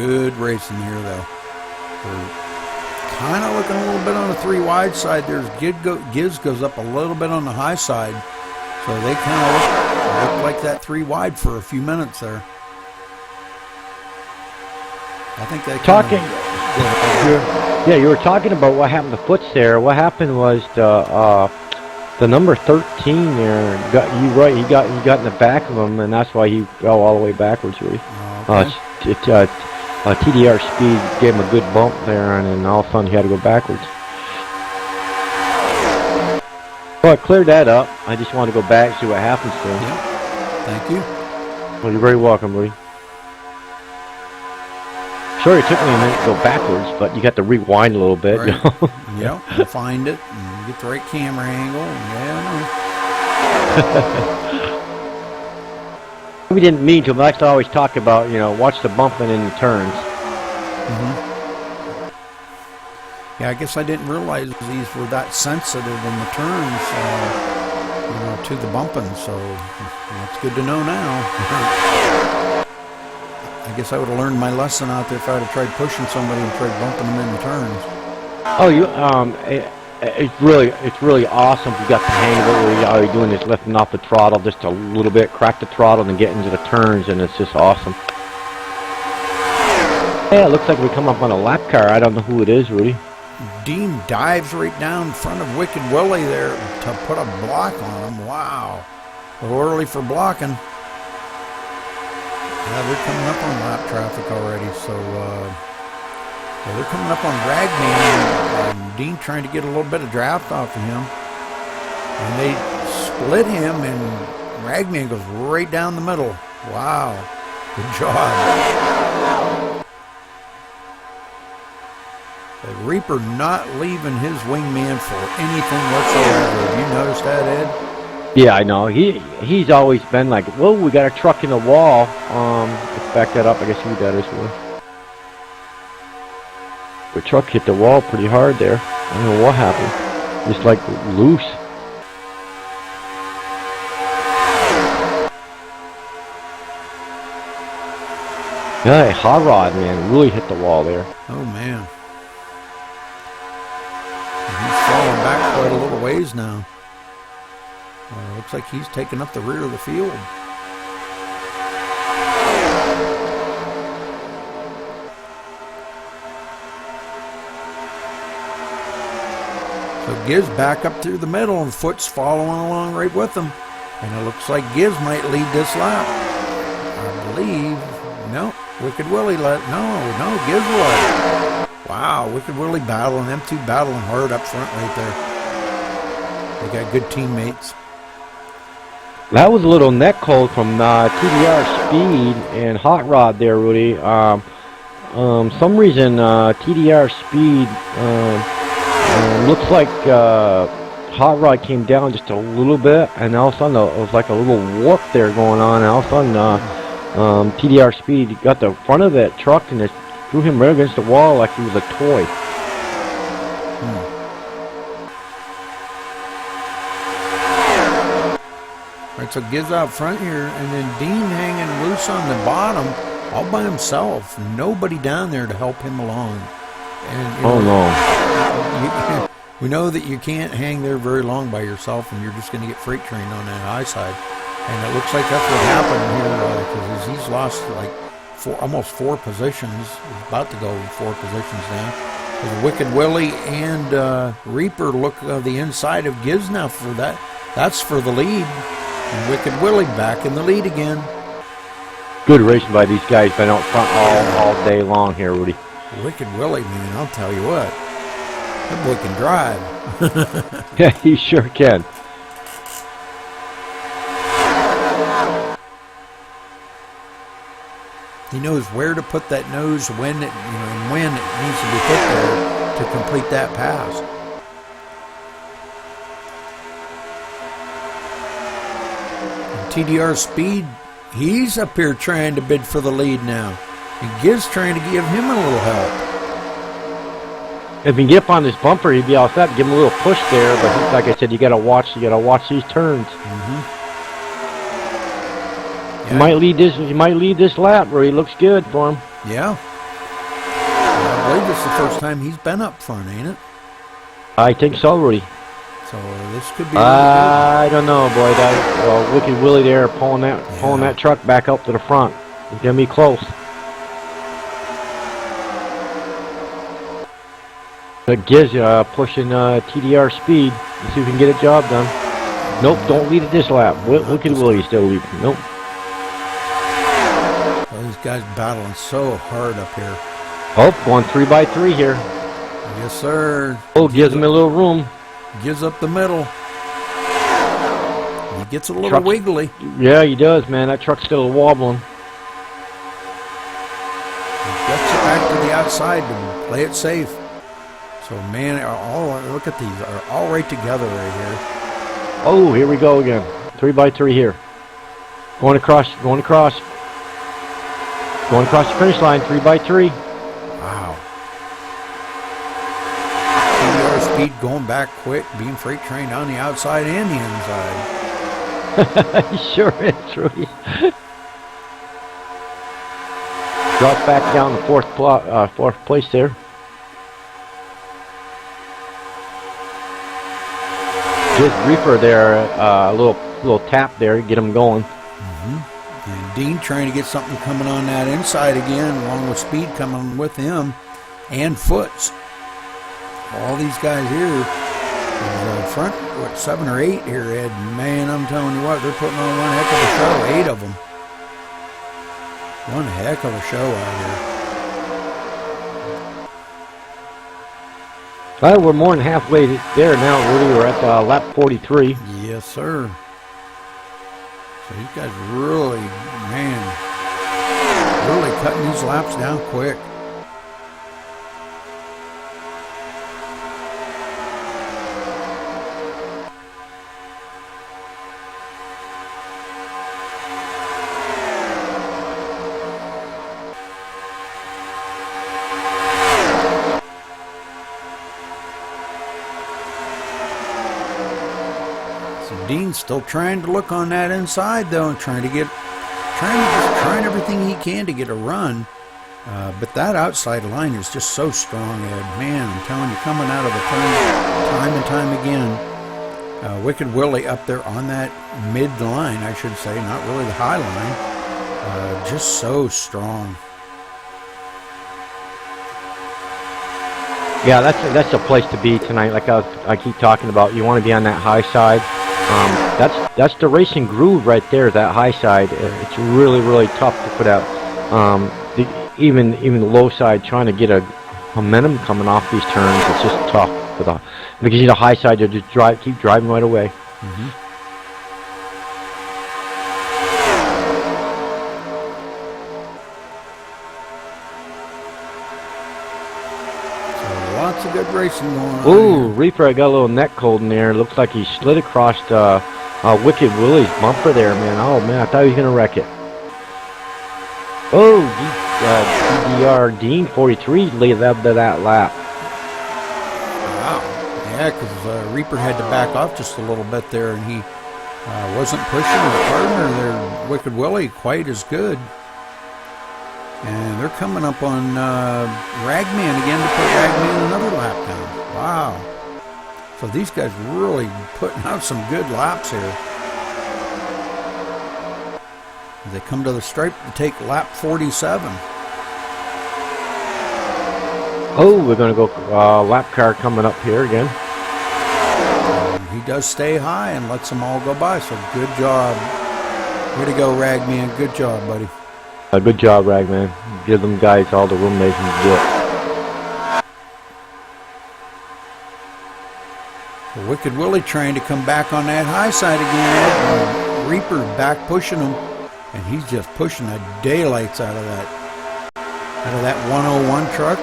good racing here, though. We're kind of looking a little bit on the 3 wide side. There's Giz goes up a little bit on the high side. So they kind of look like that 3 wide for a few minutes there. I think they Yeah, you were talking about what happened to Foots there. What happened was the number 13 there got you right. He got in the back of him, and that's why he fell all the way backwards. Really, TDR speed gave him a good bump there, and then all of a sudden he had to go backwards. Well, I cleared that up. I just want to go back and see what happens to him. Yeah. Thank you. Well, you're very welcome, Lee. Sure, it took me a minute to go backwards, but you got to rewind a little bit. Right. You know? Yeah, and find it, and get the right camera angle. And We didn't mean to, but I like to always talk about, watch the bumping in the turns. Yeah, I guess I didn't realize these were that sensitive in the turns, to the bumping. So that's good to know now. I guess I would have learned my lesson out there if I would have tried pushing somebody and tried bumping them in the turns. Oh, it's really awesome. You got the hang of it. All you're doing is lifting off the throttle just a little bit, crack the throttle, and get into the turns, and it's just awesome. Yeah, it looks like we come up on a lap car. I don't know who it is, Rudy. Dean dives right down in front of Wicked Willie there to put a block on him. Wow. A little early for blocking. Yeah, they're coming up on lap traffic already, so they're coming up on Ragman, and Dean trying to get a little bit of draft off of him. And they split him, and Ragman goes right down the middle. Wow. Good job. The Reaper not leaving his wingman for anything whatsoever. Have you noticed that, Ed? Yeah, I know. He's always been like, whoa, we got a truck in the wall. Let's back that up. I guess who that is. The truck hit the wall pretty hard there. I don't know what happened. Just like loose. Yeah, hot rod, man, really hit the wall there. Oh, man. He's falling back quite a little ways now. Looks like he's taking up the rear of the field. So Giz back up through the middle, and Foot's following along right with him. And it looks like Giz might lead this lap. I believe. No, Wicked Willie No, Giz led. Wow, Wicked Willie battling. Them two battling hard up front right there. They got good teammates. That was a little neck hold from TDR Speed and Hot Rod there, Rudy. Some reason TDR Speed looks like Hot Rod came down just a little bit, and all of a sudden it was like a little warp there going on, and all of a sudden TDR Speed got the front of that truck and it threw him right against the wall like he was a toy. Right, so Giz out front here, and then Dean hanging loose on the bottom, all by himself. Nobody down there to help him along. And, we know that you can't hang there very long by yourself, and you're just going to get freight trained on that high side. And it looks like that's what happened here, because he's lost like almost 4 positions. He's about to go 4 positions now. Wicked Willie and Reaper look the inside of Giz now for that. That's for the lead. And Wicked Willie back in the lead again. Good racing by these guys. Been out front all day long here, Rudy. Wicked Willie, man, I'll tell you what. That boy can drive. Yeah, he sure can. He knows where to put that nose, when it needs to be put there to complete that pass. TDR Speed, he's up here trying to bid for the lead now. And Giz trying to give him a little help. If he can get up on this bumper, he'd be all set. Give him a little push there, but like I said, you gotta watch these turns. Yeah. He might lead this lap, where he looks good for him. Yeah. believe this is the first time he's been up front, ain't it? I think so, Rudy. So this could be really I don't know, boy. That Wicked Willie there pulling that truck back up to the front. He's gonna be close. But Giz pushing TDR speed. Let's see if we can get a job done. Nope, don't lead it this lap. Wicked Willie still leading. Nope. good. Well, these guys battling so hard up here. Oh, going 3x3 here. Yes, sir. Oh, gives him a little room. Gives up the middle. He gets a little Truck's- wiggly. Yeah, he does, man. That truck's still wobbling. Gets it back to the outside to play it safe. So, man, look at these. Are all right together right here. Oh, here we go again. 3x3 here. Going across. Going across the finish line. 3x3. Wow. TDR speed going back quick, being freight trained on the outside and the inside. He sure is, Rudy. Drops back down to fourth place there. Just Reaper there, a little tap there, get him going. And Dean trying to get something coming on that inside again, along with speed coming with him, and Foots. All these guys here, the front, 7 or 8 here, Ed. Man, I'm telling you what, they're putting on one heck of a show. 8 of them. One heck of a show out here. Well, we're more than halfway there now, Rudy. We're at lap 43. Yes, sir. So these guys really, man, really cutting these laps down quick. Dean's still trying to look on that inside though, and trying everything he can to get a run. But that outside line is just so strong, Ed. Man, I'm telling you, coming out of the turn time and time again. Wicked Willie up there on that mid line, I should say, not really the high line. Just so strong. Yeah, that's the place to be tonight. Like I keep talking about, you want to be on that high side. That's the racing groove right there. That high side, it's really, really tough to put out. Even the low side, trying to get a momentum coming off these turns, it's just tough because you the high side, you just keep driving right away. Lots of good racing going on. Ooh, Reaper, I got a little neck cold in there. Looks like he slid across Wicked Willie's bumper there, man. Oh, man, I thought he was going to wreck it. Oh, TDR Dean 43 laid up to that lap. Wow. Yeah, because Reaper had to back off just a little bit there, and he wasn't pushing his partner there, Wicked Willie, quite as good. And they're coming up on Ragman again to put Ragman another lap down. Wow. So these guys really putting out some good laps here. They come to the stripe to take lap 47. Oh, we're going to go lap car coming up here again. And he does stay high and lets them all go by, so good job. Way to go, Ragman. Good job, buddy. Good job, Ragman. Give them guys all the room they can get. Wicked Willie trying to come back on that high side again. And Reaper back pushing him, and he's just pushing the daylights out of that 101 truck.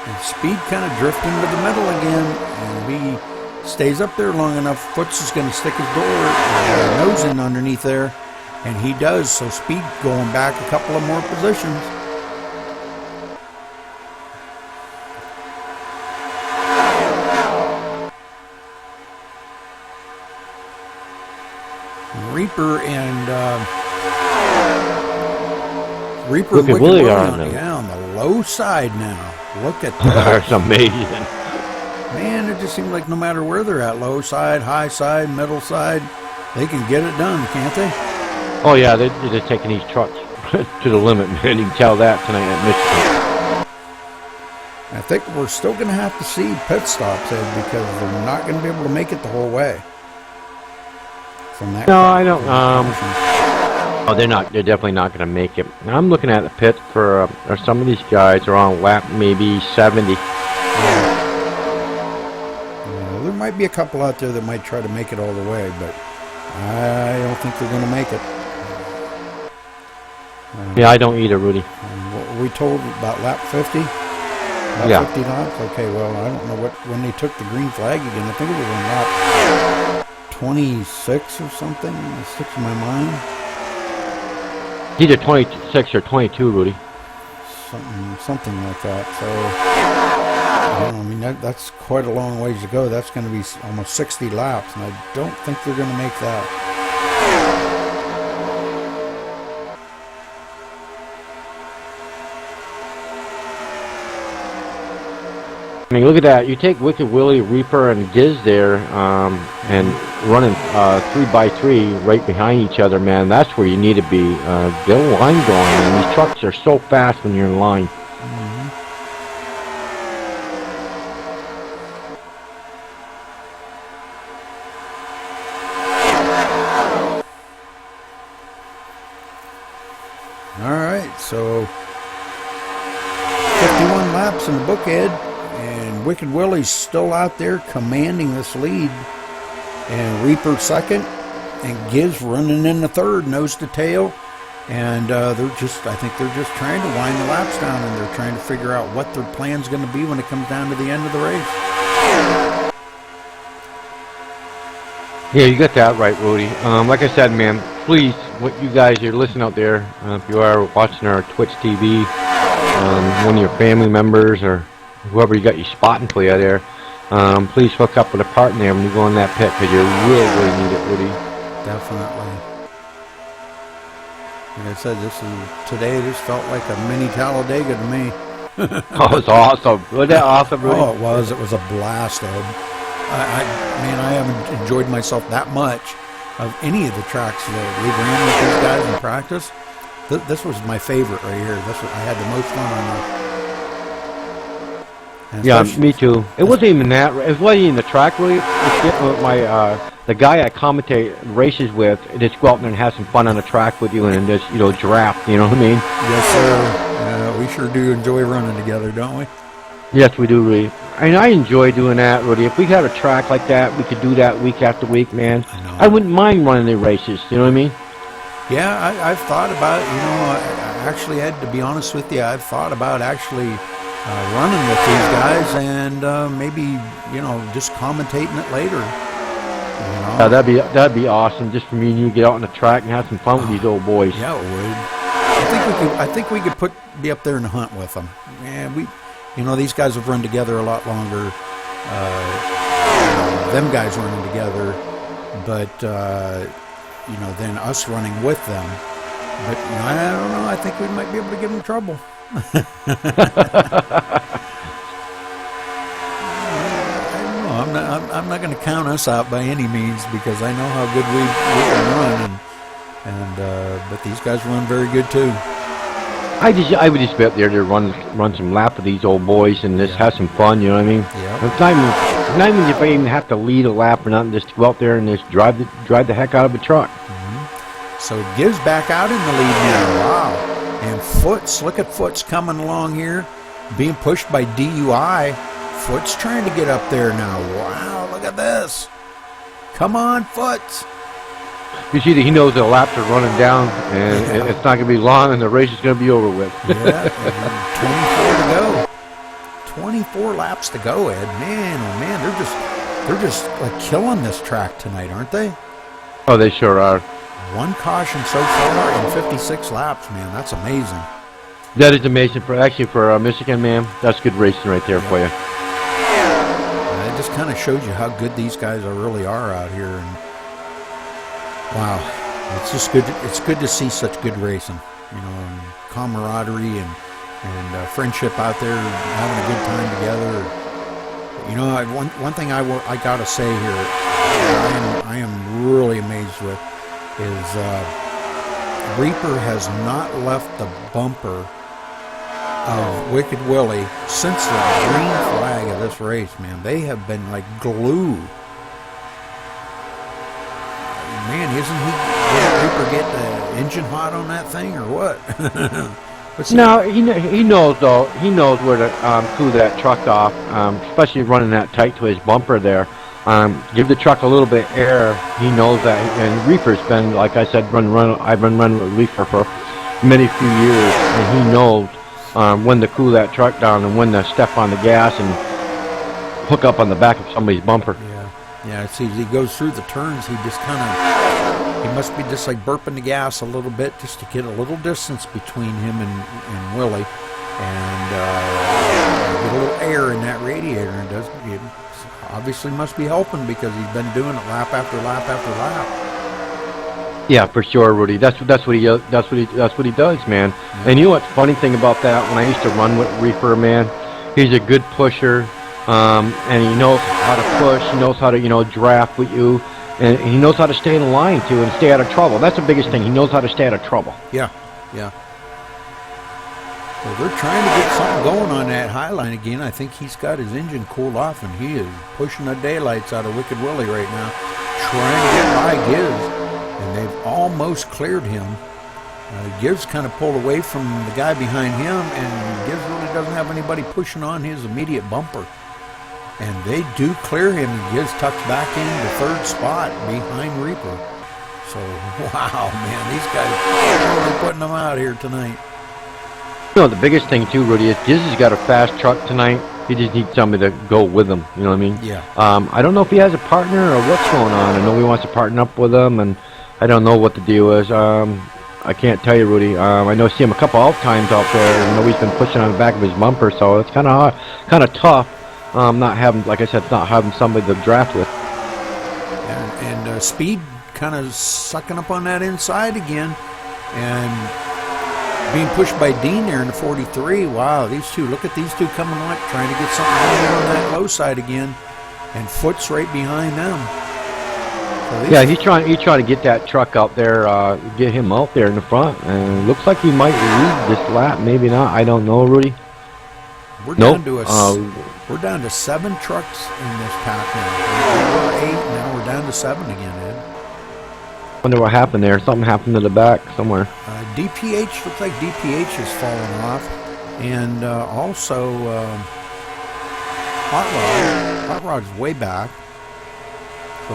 And Speed kind of drifting to the middle again, and he stays up there long enough. Foots is going to stick his nose in underneath there, and he does. So Speed going back a couple of more positions. Reaper and Reaper and Wicked Wicked Willie Willie are on, on the- yeah, on the low side now. Look at that. That's amazing. Man, it just seems like no matter where they're at, low side, high side, middle side, they can get it done, can't they? Oh yeah, they're just taking these trucks to the limit, man. You can tell that tonight at Michigan. I think we're still going to have to see pit stops, Ed, because they're not going to be able to make it the whole way. From that. No, I don't. Oh, they're not. They're definitely not going to make it. I'm looking at the pit for some of these guys are on lap maybe 70. Yeah, there might be a couple out there that might try to make it all the way, but I don't think they're going to make it. Yeah, I don't either, Rudy. What were we told about lap 50? Lap Yeah. 50 laps? Okay, well, I don't know when they took the green flag again. I think it was on lap 26 or something. It sticks in my mind. Either 26 or 22, Rudy. Something like that. So, I don't know, I mean, that's quite a long ways to go. That's going to be almost 60 laps, and I don't think they're going to make that. I mean, look at that. You take Wicked Willie, Reaper, and Giz there, and running 3x3 right behind each other, man. That's where you need to be. Get a line going, man. These trucks are so fast when you're in line. All right, so 51 laps in the book, Ed, and Wicked Willie's still out there commanding this lead, and Reaper second, and Giz running in the third, nose to tail, and I think they're just trying to wind the laps down, and they're trying to figure out what their plan's going to be when it comes down to the end of the race. Yeah, you got that right, Rudy. Like I said, man, please, what you guys are listening out there, if you are watching our Twitch TV, one of your family members or whoever you got your spotting for you there, please hook up with a partner there when you go in that pit because you really, really need it, Rudy. Definitely. Like I said, today this felt like a mini Talladega to me. Oh, it's awesome. Wasn't that awesome, Rudy? Oh, it was. It was a blast, Ed. I haven't enjoyed myself that much of any of the tracks that we ran with these guys in practice. This was my favorite right here. I had the most fun on this. Yeah, me too. It wasn't even that. It wasn't even the track, really. It's getting with the guy I commentate races with. Just go out there and have some fun on the track with you and just draft. You know what I mean? Yes, sir. We sure do enjoy running together, don't we? Yes, we do, Rudy. And I enjoy doing that, Rudy. If we had a track like that, we could do that week after week, man. I wouldn't mind running the races. You know what I mean? Yeah, I've thought about, I actually had to be honest with you, I've thought about actually running with these guys and maybe, just commentating it later. Yeah, that'd be awesome. Just for me and you get out on the track and have some fun with these old boys. Yeah, it would. I think we could be up there and hunt with them. Yeah, these guys have run together a lot longer. Them guys running together, but than us running with them. But I don't know. I think we might be able to give them trouble. I don't know. I'm not going to count us out by any means because I know how good we can run, but these guys run very good too. I would just be up there to run some laps with these old boys and just have some fun. You know what I mean? Yeah. It's not even if I even have to lead a lap or nothing. Just go out there and just drive the heck out of a truck. So Giz back out in the lead now. Wow. And Foots, look at Foots coming along here, being pushed by DUI. Foots trying to get up there now. Wow, look at this. Come on, Foots. You see that he knows the laps are running down, and it's not going to be long, and the race is going to be over with. Yeah, 24 to go. 24 laps to go, Ed. Man, oh man, they're just like killing this track tonight, aren't they? Oh, they sure are. One caution so far and 56 laps, man. That's amazing. That is amazing for Michigan, man. That's good racing right there for you. It just kind of shows you how good these guys really are out here. And wow, it's just good. It's good to see such good racing. and camaraderie and friendship out there, having a good time together. One thing I got to say here, I am really amazed with, is Reaper has not left the bumper of Wicked Willie since the green flag of this race, man. They have been like glue. Man, did Reaper get the engine hot on that thing or what? No, he knows though. He knows where to cool that truck off, especially running that tight to his bumper there. Give the truck a little bit of air. He knows that, and Reaper's been, like I said, I've been running with Reaper for many few years, and he knows when to cool that truck down and when to step on the gas and hook up on the back of somebody's bumper. Yeah. See, as he goes through the turns, he just he must be just like burping the gas a little bit just to get a little distance between him and Willie, and get a little air in that radiator, and it obviously must be helping because he's been doing it lap after lap after lap. Yeah, for sure, Rudy. That's what he does, man. Yeah. And you know what's funny thing about that? When I used to run with Reaper, man, he's a good pusher, and he knows how to push. He knows how to draft with you. And he knows how to stay in line, too, and stay out of trouble. That's the biggest thing. He knows how to stay out of trouble. Yeah. Well, they're trying to get something going on that high line again. I think he's got his engine cooled off, and he is pushing the daylights out of Wicked Willie right now, trying to get by Giz. And they've almost cleared him. Giz kind of pulled away from the guy behind him, and Giz really doesn't have anybody pushing on his immediate bumper. And they do clear him, and Giz tucks back into third spot behind Reaper. So, wow, man, these guys are really putting them out here tonight. The biggest thing, too, Rudy, is Giz has got a fast truck tonight. He just needs somebody to go with him, you know what I mean? Yeah. I don't know if he has a partner or what's going on. I know he wants to partner up with him, and I don't know what the deal is. I can't tell you, Rudy. I know I see him a couple of times out there, and I know he's been pushing on the back of his bumper, so it's kind of tough. Not having, like I said, not having somebody to draft with. And Speed kind of sucking up on that inside again, and being pushed by Dean there in the 43. Wow, look at these two coming up, trying to get something going on that low side again, and Foot's right behind them. So he's trying to get that truck out there, get him out there in the front, and it looks like he might lead this lap. Maybe not. I don't know, Rudy. We're down to 7 trucks in this pack now. We were 8, now we're down to 7 again, Ed. Wonder what happened there. Something happened to the back somewhere. DPH, looks like DPH has fallen off. And also Hot Rod's way back. So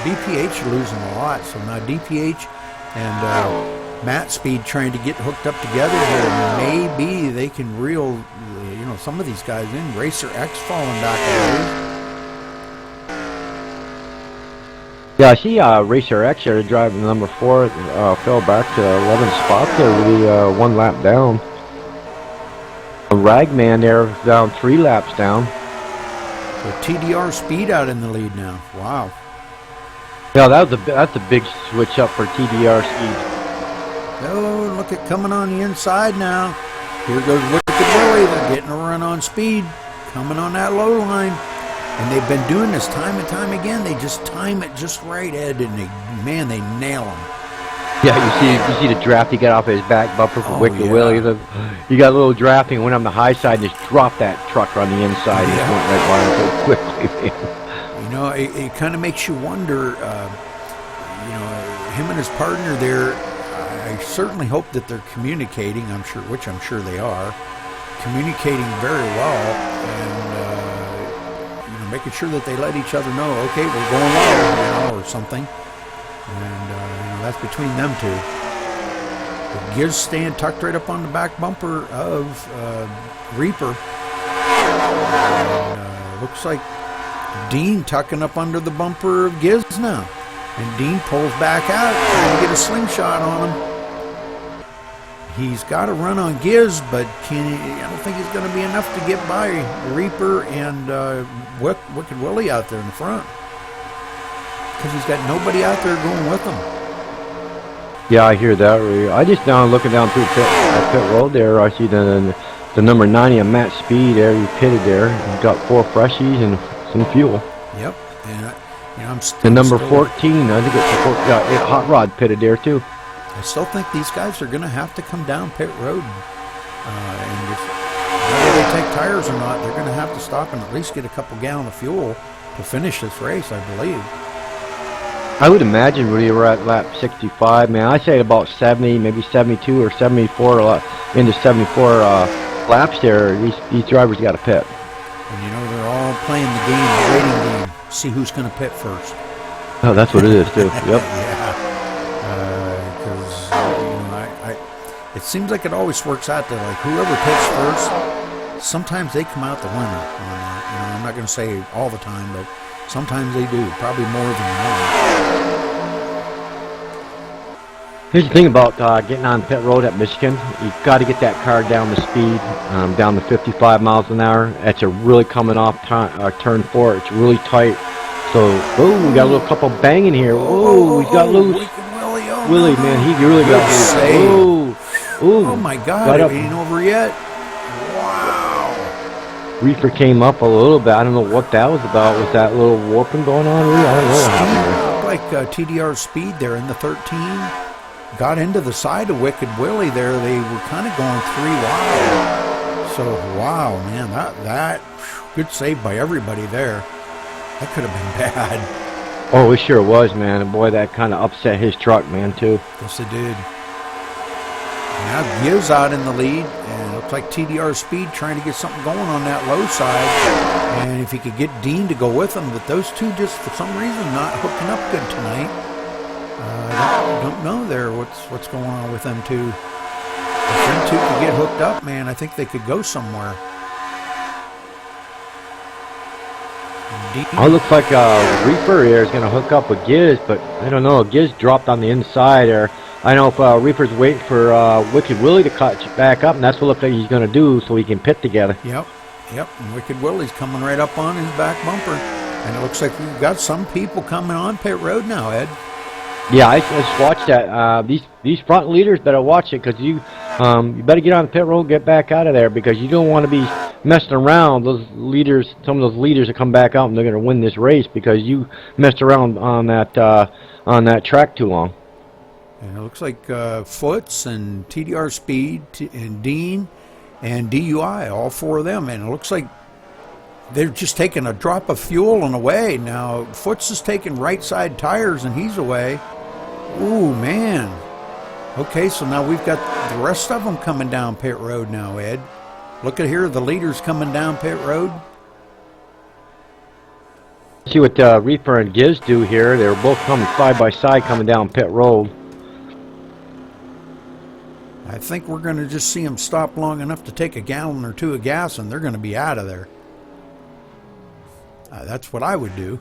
DPH are losing a lot. So now DPH and Matt Speed trying to get hooked up together here. Maybe they can reel some of these guys in. Racer X falling back away. Yeah, I see Racer X here driving number 4 fell back to 11th spot there, really 1 lap down. Ragman there down 3 laps down. So TDR Speed out in the lead now. Wow. Yeah, that's a big switch up for TDR Speed. Oh, look at coming on the inside now. Here goes Wicked Willie. They're getting a run on Speed, coming on that low line. And they've been doing this time and time again. They just time it just right, Ed, and they nail him. Yeah, you see the draft he got off his back bumper for Wicked Willie. He got a little drafting, went on the high side, and just dropped that truck on the inside. Yeah. He went right by him so quickly, man. It kind of makes you wonder, him and his partner there, I certainly hope that they're communicating, which I'm sure they are, communicating very well, and making sure that they let each other know, okay, we're going low now, or something. And that's between them two. But Giz staying tucked right up on the back bumper of Reaper. And, looks like Dean tucking up under the bumper of Giz now. And Dean pulls back out, trying to get a slingshot on him. He's got a run on Giz, but I don't think he's going to be enough to get by Reaper and Wicked Willie out there in the front. Because he's got nobody out there going with him. Yeah, I hear that. I just down looking down through pit road there. I see the number 90 on Matt Speed there. He pitted there. He's got 4 freshies and some fuel. Yep. And I'm still. The number 14, I think it's Hot Rod pitted there too. I still think these guys are going to have to come down pit road, and if, whether they take tires or not, they're going to have to stop and at least get a couple gallons of fuel to finish this race, I believe. I would imagine we were at lap 65, man. I say about 70, maybe 72 or 74, into 74 laps there. These drivers got to pit. And they're all playing the game, the waiting game. See who's going to pit first. Oh, that's what it is too. Yep. Yeah. Because it seems like it always works out that like whoever pits first, sometimes they come out the winner on that. I'm not going to say all the time, but sometimes they do. Probably more than one. Here's the thing about getting on pit road at Michigan. You've got to get that car down the speed, down to 55 miles an hour. That's a really coming off turn 4. It's really tight. So, we got a little couple banging here. He's got loose. Willie, man, he really got loose. Oh my God, it ain't over yet. Wow. Reefer came up a little bit. I don't know what that was about. Was that little warping going on? Really? I don't know what happened there. Like TDR Speed there in the 13. Got into the side of Wicked Willie there. They were kind of going 3 wide. So, wow, man, that good save by everybody there. That could have been bad. Oh, it sure was, man. And boy, that kind of upset his truck, man, too. Yes, it did. Now Gibbs out in the lead, and it looks like TDR Speed trying to get something going on that low side. And if he could get Dean to go with him, but those two just for some reason not hooking up good tonight. I don't know there what's going on with them two. If them two could get hooked up, man, I think they could go somewhere. Oh, it looks like Reaper here is going to hook up with Giz, but I don't know. Giz dropped on the inside there. I know if Reaper's waiting for Wicked Willie to catch back up, and that's what it looks like he's going to do so he can pit together. Yep. And Wicked Willie's coming right up on his back bumper. And it looks like we've got some people coming on pit road now, Ed. Yeah, I just watched that. These front leaders better watch it because you better get on the pit road and get back out of there because you don't want to be messing around. Those leaders, some of those leaders will come back out and they're going to win this race because you messed around on that track too long. And it looks like Foots and TDR Speed and Dean and DUI, all 4 of them. And it looks like they're just taking a drop of fuel and away. Now, Foots is taking right side tires and he's away. Ooh, man. Okay, so now we've got the rest of them coming down pit road now, Ed. Look at here, the leaders coming down pit road. See what Reaper and Giz do here. They're both coming side by side coming down pit road. I think we're going to just see them stop long enough to take a gallon or 2 of gas and they're going to be out of there. That's what I would do.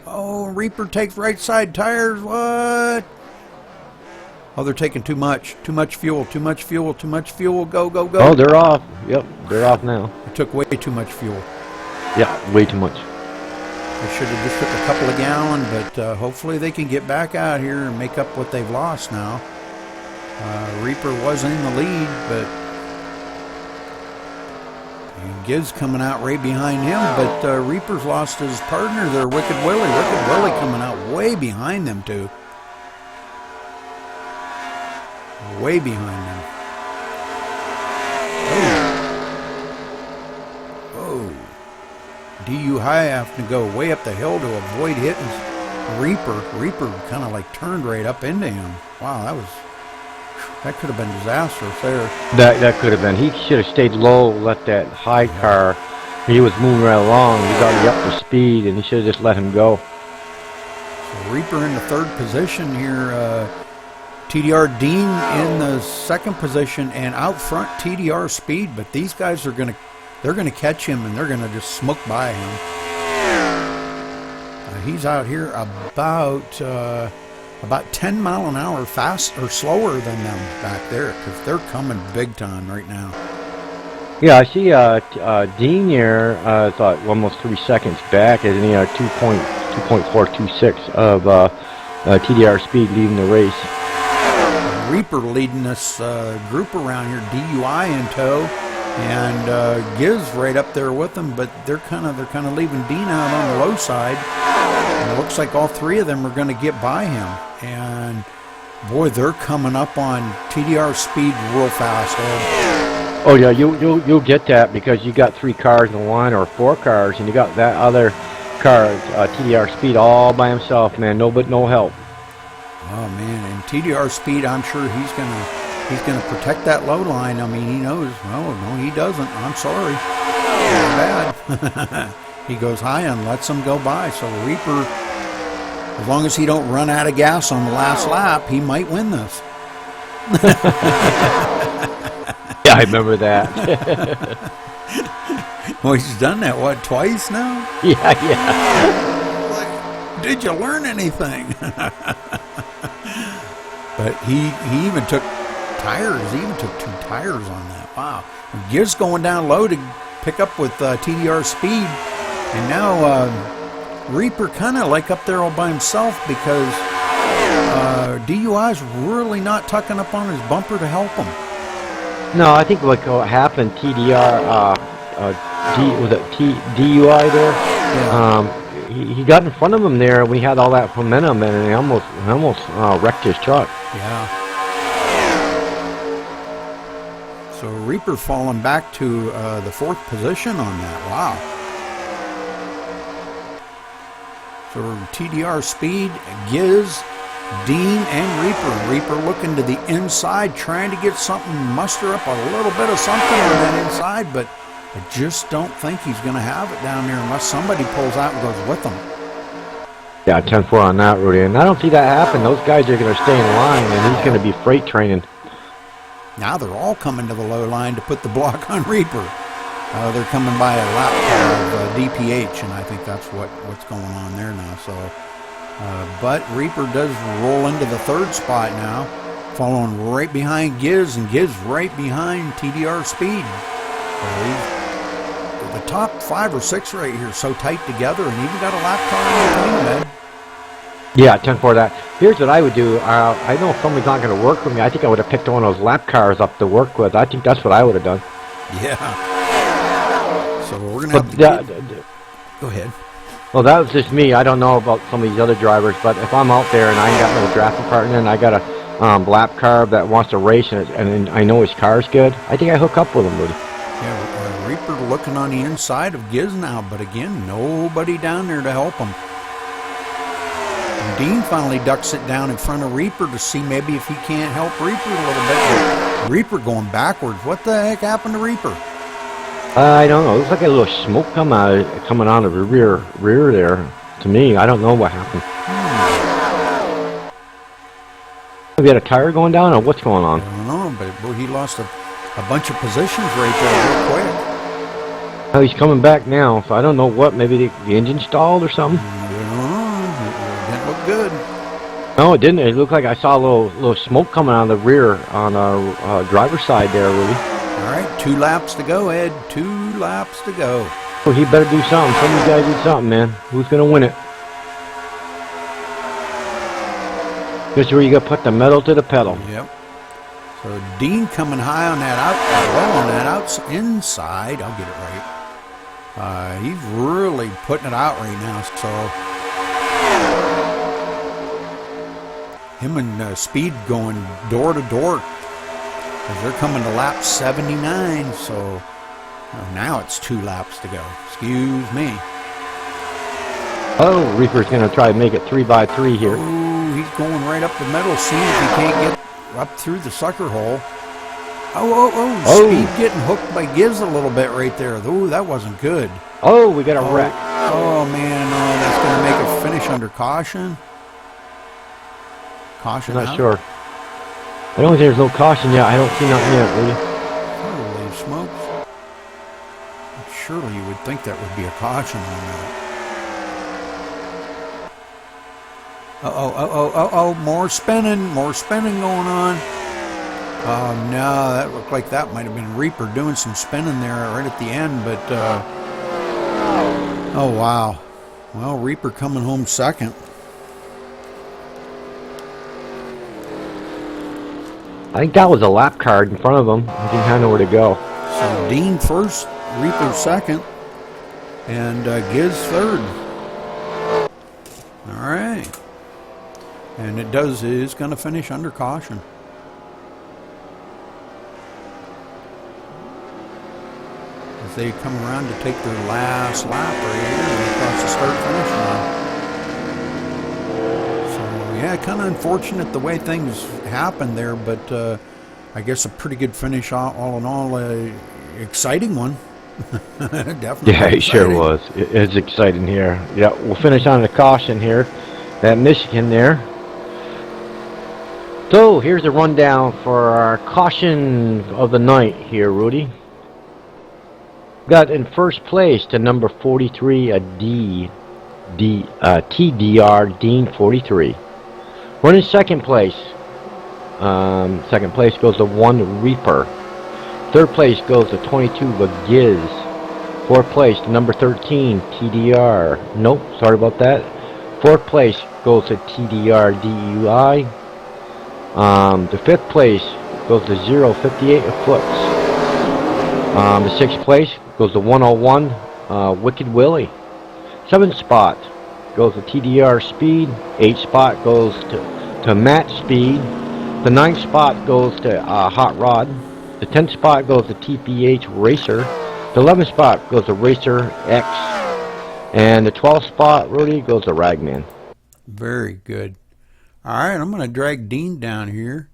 Oh, Reaper takes right side tires. What? Oh, they're taking too much. Too much fuel. Too much fuel. Too much fuel. Go, go, go. Oh, they're off. Yep, they're off now. It took way too much fuel. Yeah, way too much. They should have just took a couple of gallons, but hopefully they can get back out here and make up what they've lost now. Reaper was in the lead, but Giz coming out right behind him, but Reaper's lost his partner there, Wicked Willie. Wicked Willie coming out way behind them two. Way behind them. Oh. DUI having to go way up the hill to avoid hitting Reaper. Reaper kind of like turned right up into him. Wow, that could have been disastrous there. That could have been. He should have stayed low, let that high car. He was moving right along. He was already up to speed, and he should have just let him go. So Reaper in the 3rd position here. TDR Dean in the 2nd position, and out front TDR Speed. But these guys they're gonna catch him, and they're gonna just smoke by him. He's out here about 10 mile an hour fast or slower than them back there because they're coming big time right now. Yeah, I see Dean here thought almost 3 seconds back, isn't he? 2.426 of TDR Speed leading the race. Reaper leading this group around here, DUI in tow, and Giz right up there with them. But they're kind of leaving Dean out on the low side. And it looks like all three of them are going to get by him. And boy, they're coming up on TDR Speed real fast, Ed. Oh yeah, you'll get that because you got 3 cars in one or 4 cars, and you got that other car, TDR Speed, all by himself, man. No help. Oh man, and TDR Speed, I'm sure he's gonna protect that low line. I mean, he knows. No, he doesn't. I'm sorry. Bad. He goes high and lets them go by. So Reaper, as long as he don't run out of gas on the last lap, he might win this. Yeah, I remember that. Well, he's done that, what, twice now? Yeah. Like, did you learn anything? But he even took tires. He even took 2 tires on that. Wow. Giz going down low to pick up with TDR Speed. And now Reaper kind of like up there all by himself because DUI's really not tucking up on his bumper to help him. No, I think what happened, TDR, DUI there? Yeah. He got in front of him there. We had all that momentum, and he almost wrecked his truck. Yeah. So Reaper falling back to the 4th position on that. Wow. So TDR Speed, Giz, Dean, and Reaper. Reaper looking to the inside, trying to get something, muster up a little bit of something on that inside, but I just don't think he's going to have it down there unless somebody pulls out and goes with him. Yeah, 10-4 on that, Rudy. And I don't see that happen. Those guys are going to stay in line, and he's going to be freight training. Now they're all coming to the low line to put the block on Reaper. They're coming by a lap car of DPH, and I think that's what's going on there now. So, but Reaper does roll into the 3rd spot now, following right behind Giz, and Giz right behind TDR Speed. The top 5 or 6 right here so tight together, and even got a lap car in between, man. Yeah, 10-4 that. Here's what I would do. I know if somebody's not going to work with me, I think I would have picked one of those lap cars up to work with. I think that's what I would have done. Yeah. So we're going to have to go ahead. Well, that was just me. I don't know about some of these other drivers, but if I'm out there and I ain't got no drafting partner and I got a lap car that wants to race and I know his car's good, I think I hook up with him, Rudy. Yeah, Reaper looking on the inside of Giz now, but again, nobody down there to help him. And Dean finally ducks it down in front of Reaper to see maybe if he can't help Reaper a little bit. But Reaper going backwards. What the heck happened to Reaper? I don't know. It looks like a little smoke coming out of the rear there. To me, I don't know what happened. Have you had a tire going down, or what's going on? I don't know, but boy, he lost a bunch of positions right there real quick. Oh, he's coming back now, so I don't know what. Maybe the engine stalled or something. I don't know. It didn't look good. No, it didn't. It looked like I saw a little smoke coming out of the rear on the driver's side there, Rudy. All right, 2 laps to go, Ed. 2 laps to go. Well, he better do something. Some of you guys do something, man. Who's going to win it? This is where you got to put the metal to the pedal. Yep. So Dean coming high on that inside. I'll get it right. He's really putting it out right now. So him and Speed going door to door. As they're coming to lap 79, so now it's 2 laps to go. Excuse me. Oh, Reaper's going to try to make it 3x3 here. Oh, he's going right up the middle, seeing if he can't get up through the sucker hole. Oh. Speed getting hooked by Giz a little bit right there. Oh, that wasn't good. Oh, we got a wreck. Oh, man, no, that's going to make a finish under caution. Caution I'm not out. sure. I don't think there's no caution yet. I don't see nothing yet, Rudy. Holy smokes. Surely you would think that would be a caution on that. Uh-oh, more spinning going on. Oh, no, that looked like that might have been Reaper doing some spinning there right at the end, but, oh, wow. Well, Reaper coming home second. I think that was a lap card in front of him. He didn't have nowhere to go. So Dean first, Reaper second, and Giz third. All right. And it is going to finish under caution. As they come around to take their last lap right here across the start-finish line. So, yeah, kind of unfortunate the way things happened there, but I guess a pretty good finish all in all. Exciting one. Definitely. Yeah, it sure exciting. was. It's exciting here. Yeah, we'll finish on the caution here at Michigan there. So here's a rundown for our caution of the night here, Rudy. Got in first place to number 43, a TDR Dean 43. Running second place. Second place goes to 1 Reaper. Third place goes to 22, a Giz. Fourth place to number 13, TDR. Nope, sorry about that. Fourth place goes to TDR DUI. The fifth place goes to 058 a foot. The sixth place goes to 101, Wicked Willie. Seventh spot goes to TDR Speed. Eighth spot goes to Matt Speed. The ninth spot goes to Hot Rod. The 10th spot goes to TPH Racer. The 11th spot goes to Racer X. And the 12th spot, Rudy, goes to Ragman. Very good. All right, I'm going to drag Dean down here.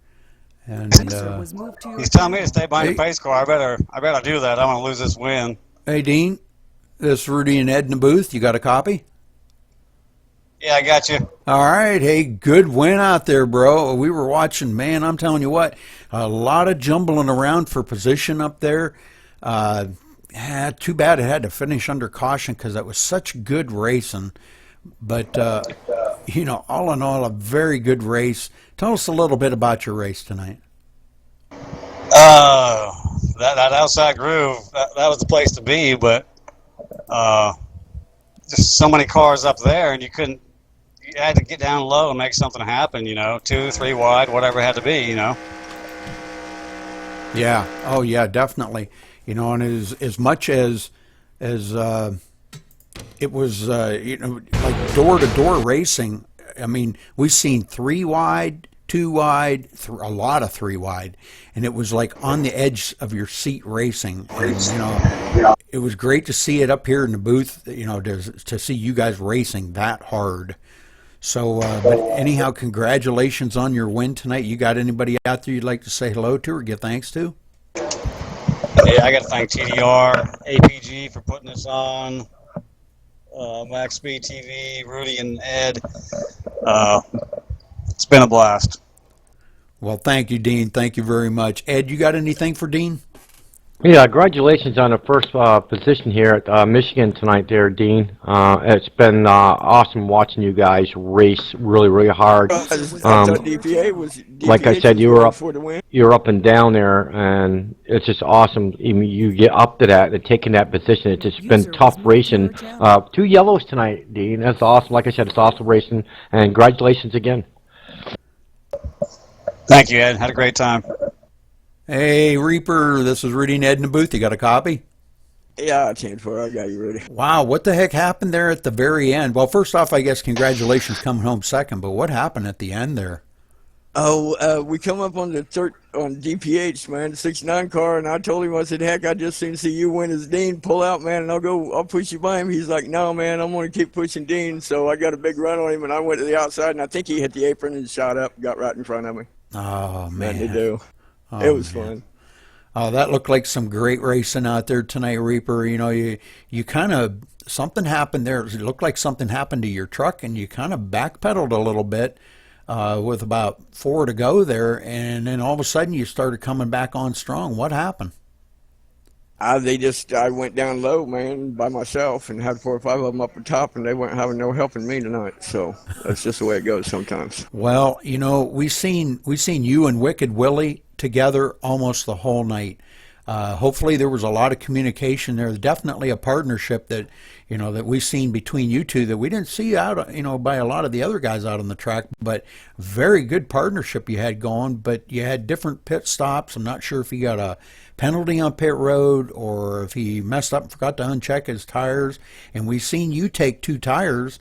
And User was moved to your He's telling me to stay behind Hey. the pace car. I better do that. I want to lose this win. hey, Dean, this is Rudy and Ed in the booth. You got a copy? Yeah, I got you. All right. Hey, good win out there, bro. We were watching, man, I'm telling you what, a lot of jumbling around for position up there. Too bad it had to finish under caution because that was such good racing. But, all in all, a very good race. Tell us a little bit about your race tonight. That outside groove, that was the place to be, but just so many cars up there, and you had to get down low and make something happen, 2, 3 wide, whatever it had to be, Yeah. Oh, yeah, definitely. And as much as it was, like door-to-door racing, I mean, we've seen 3 wide, 2 wide, a lot of 3 wide, and it was like on the edge of your seat racing. And, it was great to see it up here in the booth, to see you guys racing that hard. So, but anyhow, congratulations on your win tonight. You got anybody out there you'd like to say hello to or give thanks to? Yeah, I got to thank TDR, APG for putting this on, Max Speed TV, Rudy and Ed. It's been a blast. Well, thank you, Dean. Thank you very much. Ed, you got anything for Dean? Yeah, congratulations on the first position here at Michigan tonight there, Dean. It's been awesome watching you guys race really, really hard. I thought DPA was. Like I said, was you were going up, for the win. you're up and down there, and it's just awesome. Even you get up to that and taking that position. It's just been tough racing. 2 yellows tonight, Dean. That's awesome. Like I said, it's awesome racing, and congratulations again. Thank you, Ed. Had a great time. Hey, Reaper, this is Rudy and Ed in the booth. You got a copy? Yeah, I changed for it. I got you ready. Wow, what the heck happened there at the very end? Well, first off, I guess congratulations coming home second, but what happened at the end there? Oh, we come up on on DPH, man, the 69 car, and I told him, I said, heck, I just seen see you win as Dean. Pull out, man, and I'll push you by him. He's like, no, man, I'm going to keep pushing Dean. So I got a big run on him, and I went to the outside, and I think he hit the apron and shot up, got right in front of me. Oh, man. Nothing to do. Oh, it was man. fun. Oh, that looked like some great racing out there tonight, Reaper. You kind of, something happened there. It looked like something happened to your truck, and you kind of backpedaled a little bit with about 4 to go there, and then all of a sudden you started coming back on strong. What happened? I went down low, man, by myself, and had 4 or 5 of them up the top, and they weren't having no helping me tonight. So that's just the way it goes sometimes. Well, we seen you and Wicked Willie together almost the whole night. Hopefully there was a lot of communication there. Definitely a partnership that, that we've seen between you two that we didn't see out, by a lot of the other guys out on the track. But very good partnership you had going, but you had different pit stops. I'm not sure if he got a penalty on pit road or if he messed up and forgot to uncheck his tires. And we seen you take 2 tires,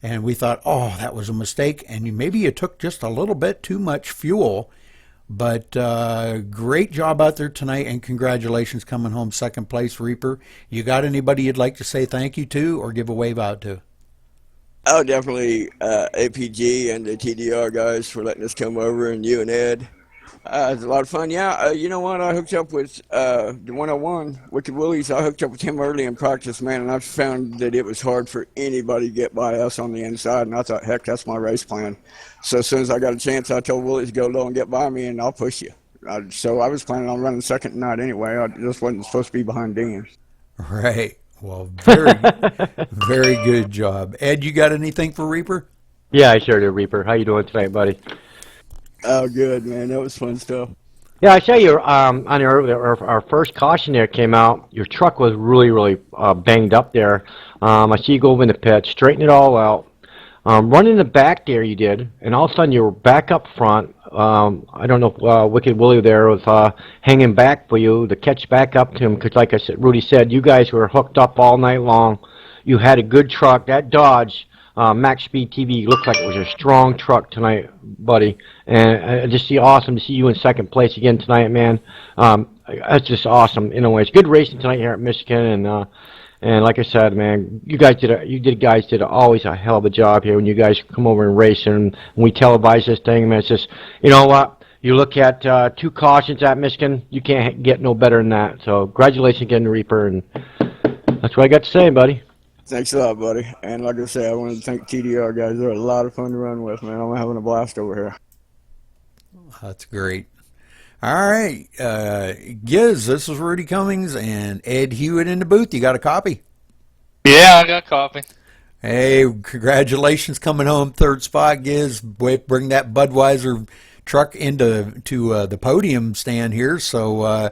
and we thought, oh, that was a mistake. And maybe you took just a little bit too much fuel. But great job out there tonight, and congratulations coming home second place, Reaper. You got anybody you'd like to say thank you to or give a wave out to? Oh, definitely APG and the TDR guys for letting us come over, and you and Ed. It was a lot of fun. Yeah, you know what? I hooked up with the 101, Wicked Willies. I hooked up with him early in practice, man, and I found that it was hard for anybody to get by us on the inside. And I thought, heck, that's my race plan. So as soon as I got a chance, I told Willies to go low and get by me, and I'll push you. So I was planning on running second tonight anyway. I just wasn't supposed to be behind Dan. Right. Well, very, very good job. Ed, you got anything for Reaper? Yeah, I sure do, Reaper. How you doing tonight, buddy? Oh, good, man. That was fun stuff. Yeah, I saw you on our first caution there came out. Your truck was really banged up there. I see you go over in the pit, straighten it all out. Run in the back there you did, and all of a sudden you were back up front. I don't know if Wicked Willie there was hanging back for you to catch back up to him, because like I said, Rudy said, you guys were hooked up all night long. You had a good truck. That Dodge Max Speed TV looked like it was a strong truck tonight, buddy. And just awesome to see you in second place again tonight, man. That's just awesome. It's good racing tonight here at Michigan, and like I said, man, you guys did always a hell of a job here when you guys come over and race, and we televise this thing, man. It's just, you know what? You look at 2 cautions at Michigan, you can't get no better than that. So congratulations again, Reaper, and that's what I got to say, buddy. Thanks a lot, buddy. And like I say, I want to thank TDR guys. They're a lot of fun to run with, man. I'm having a blast over here. That's great. All right, Giz, this is Rudy Cummings and Ed Hewitt in the booth. You got a copy? Yeah, I got a copy. Hey, congratulations coming home third spot, Giz. Bring that Budweiser truck into the podium stand here. So,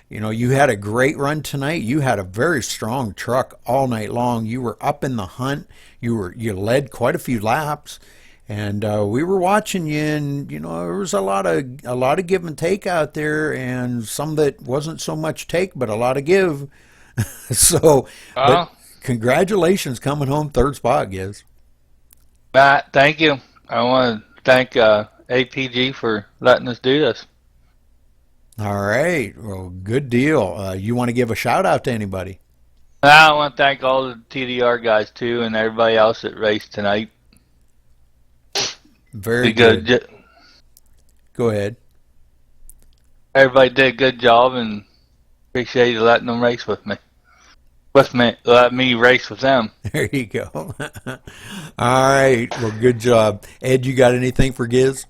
you had a great run tonight. You had a very strong truck all night long. You were up in the hunt. You led quite a few laps. And we were watching you, and there was a lot of give and take out there, and some that wasn't so much take, but a lot of give. So, but congratulations coming home third spot, Giz. Matt, thank you. I want to thank APG for letting us do this. All right, well, good deal. You want to give a shout out to anybody? I want to thank all the TDR guys too, and everybody else that raced tonight. Very good. Go ahead. Everybody did a good job, and appreciate you letting them race with me. Let me race with them. There you go. All right. Well, good job. Ed, you got anything for Giz?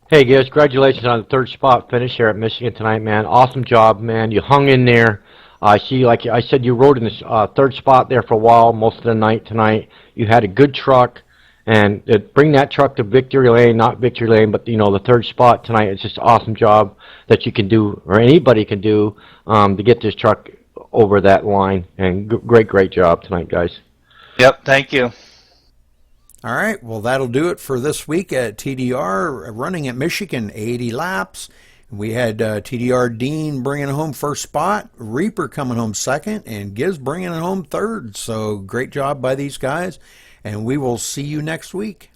Hey, Giz, congratulations on the third spot finish here at Michigan tonight, man. Awesome job, man. You hung in there. I see, like I said, you rode in the third spot there for a while, most of the night tonight. You had a good truck. And bring that truck to victory lane, not victory lane, but the third spot tonight. It's just an awesome job that you can do, or anybody can do, to get this truck over that line. And great job tonight, guys. Yep, thank you. All right, well, that'll do it for this week at TDR, running at Michigan, 80 laps. We had TDR Dean bringing home first spot, Reaper coming home second, and Giz bringing it home third. So great job by these guys. And we will see you next week.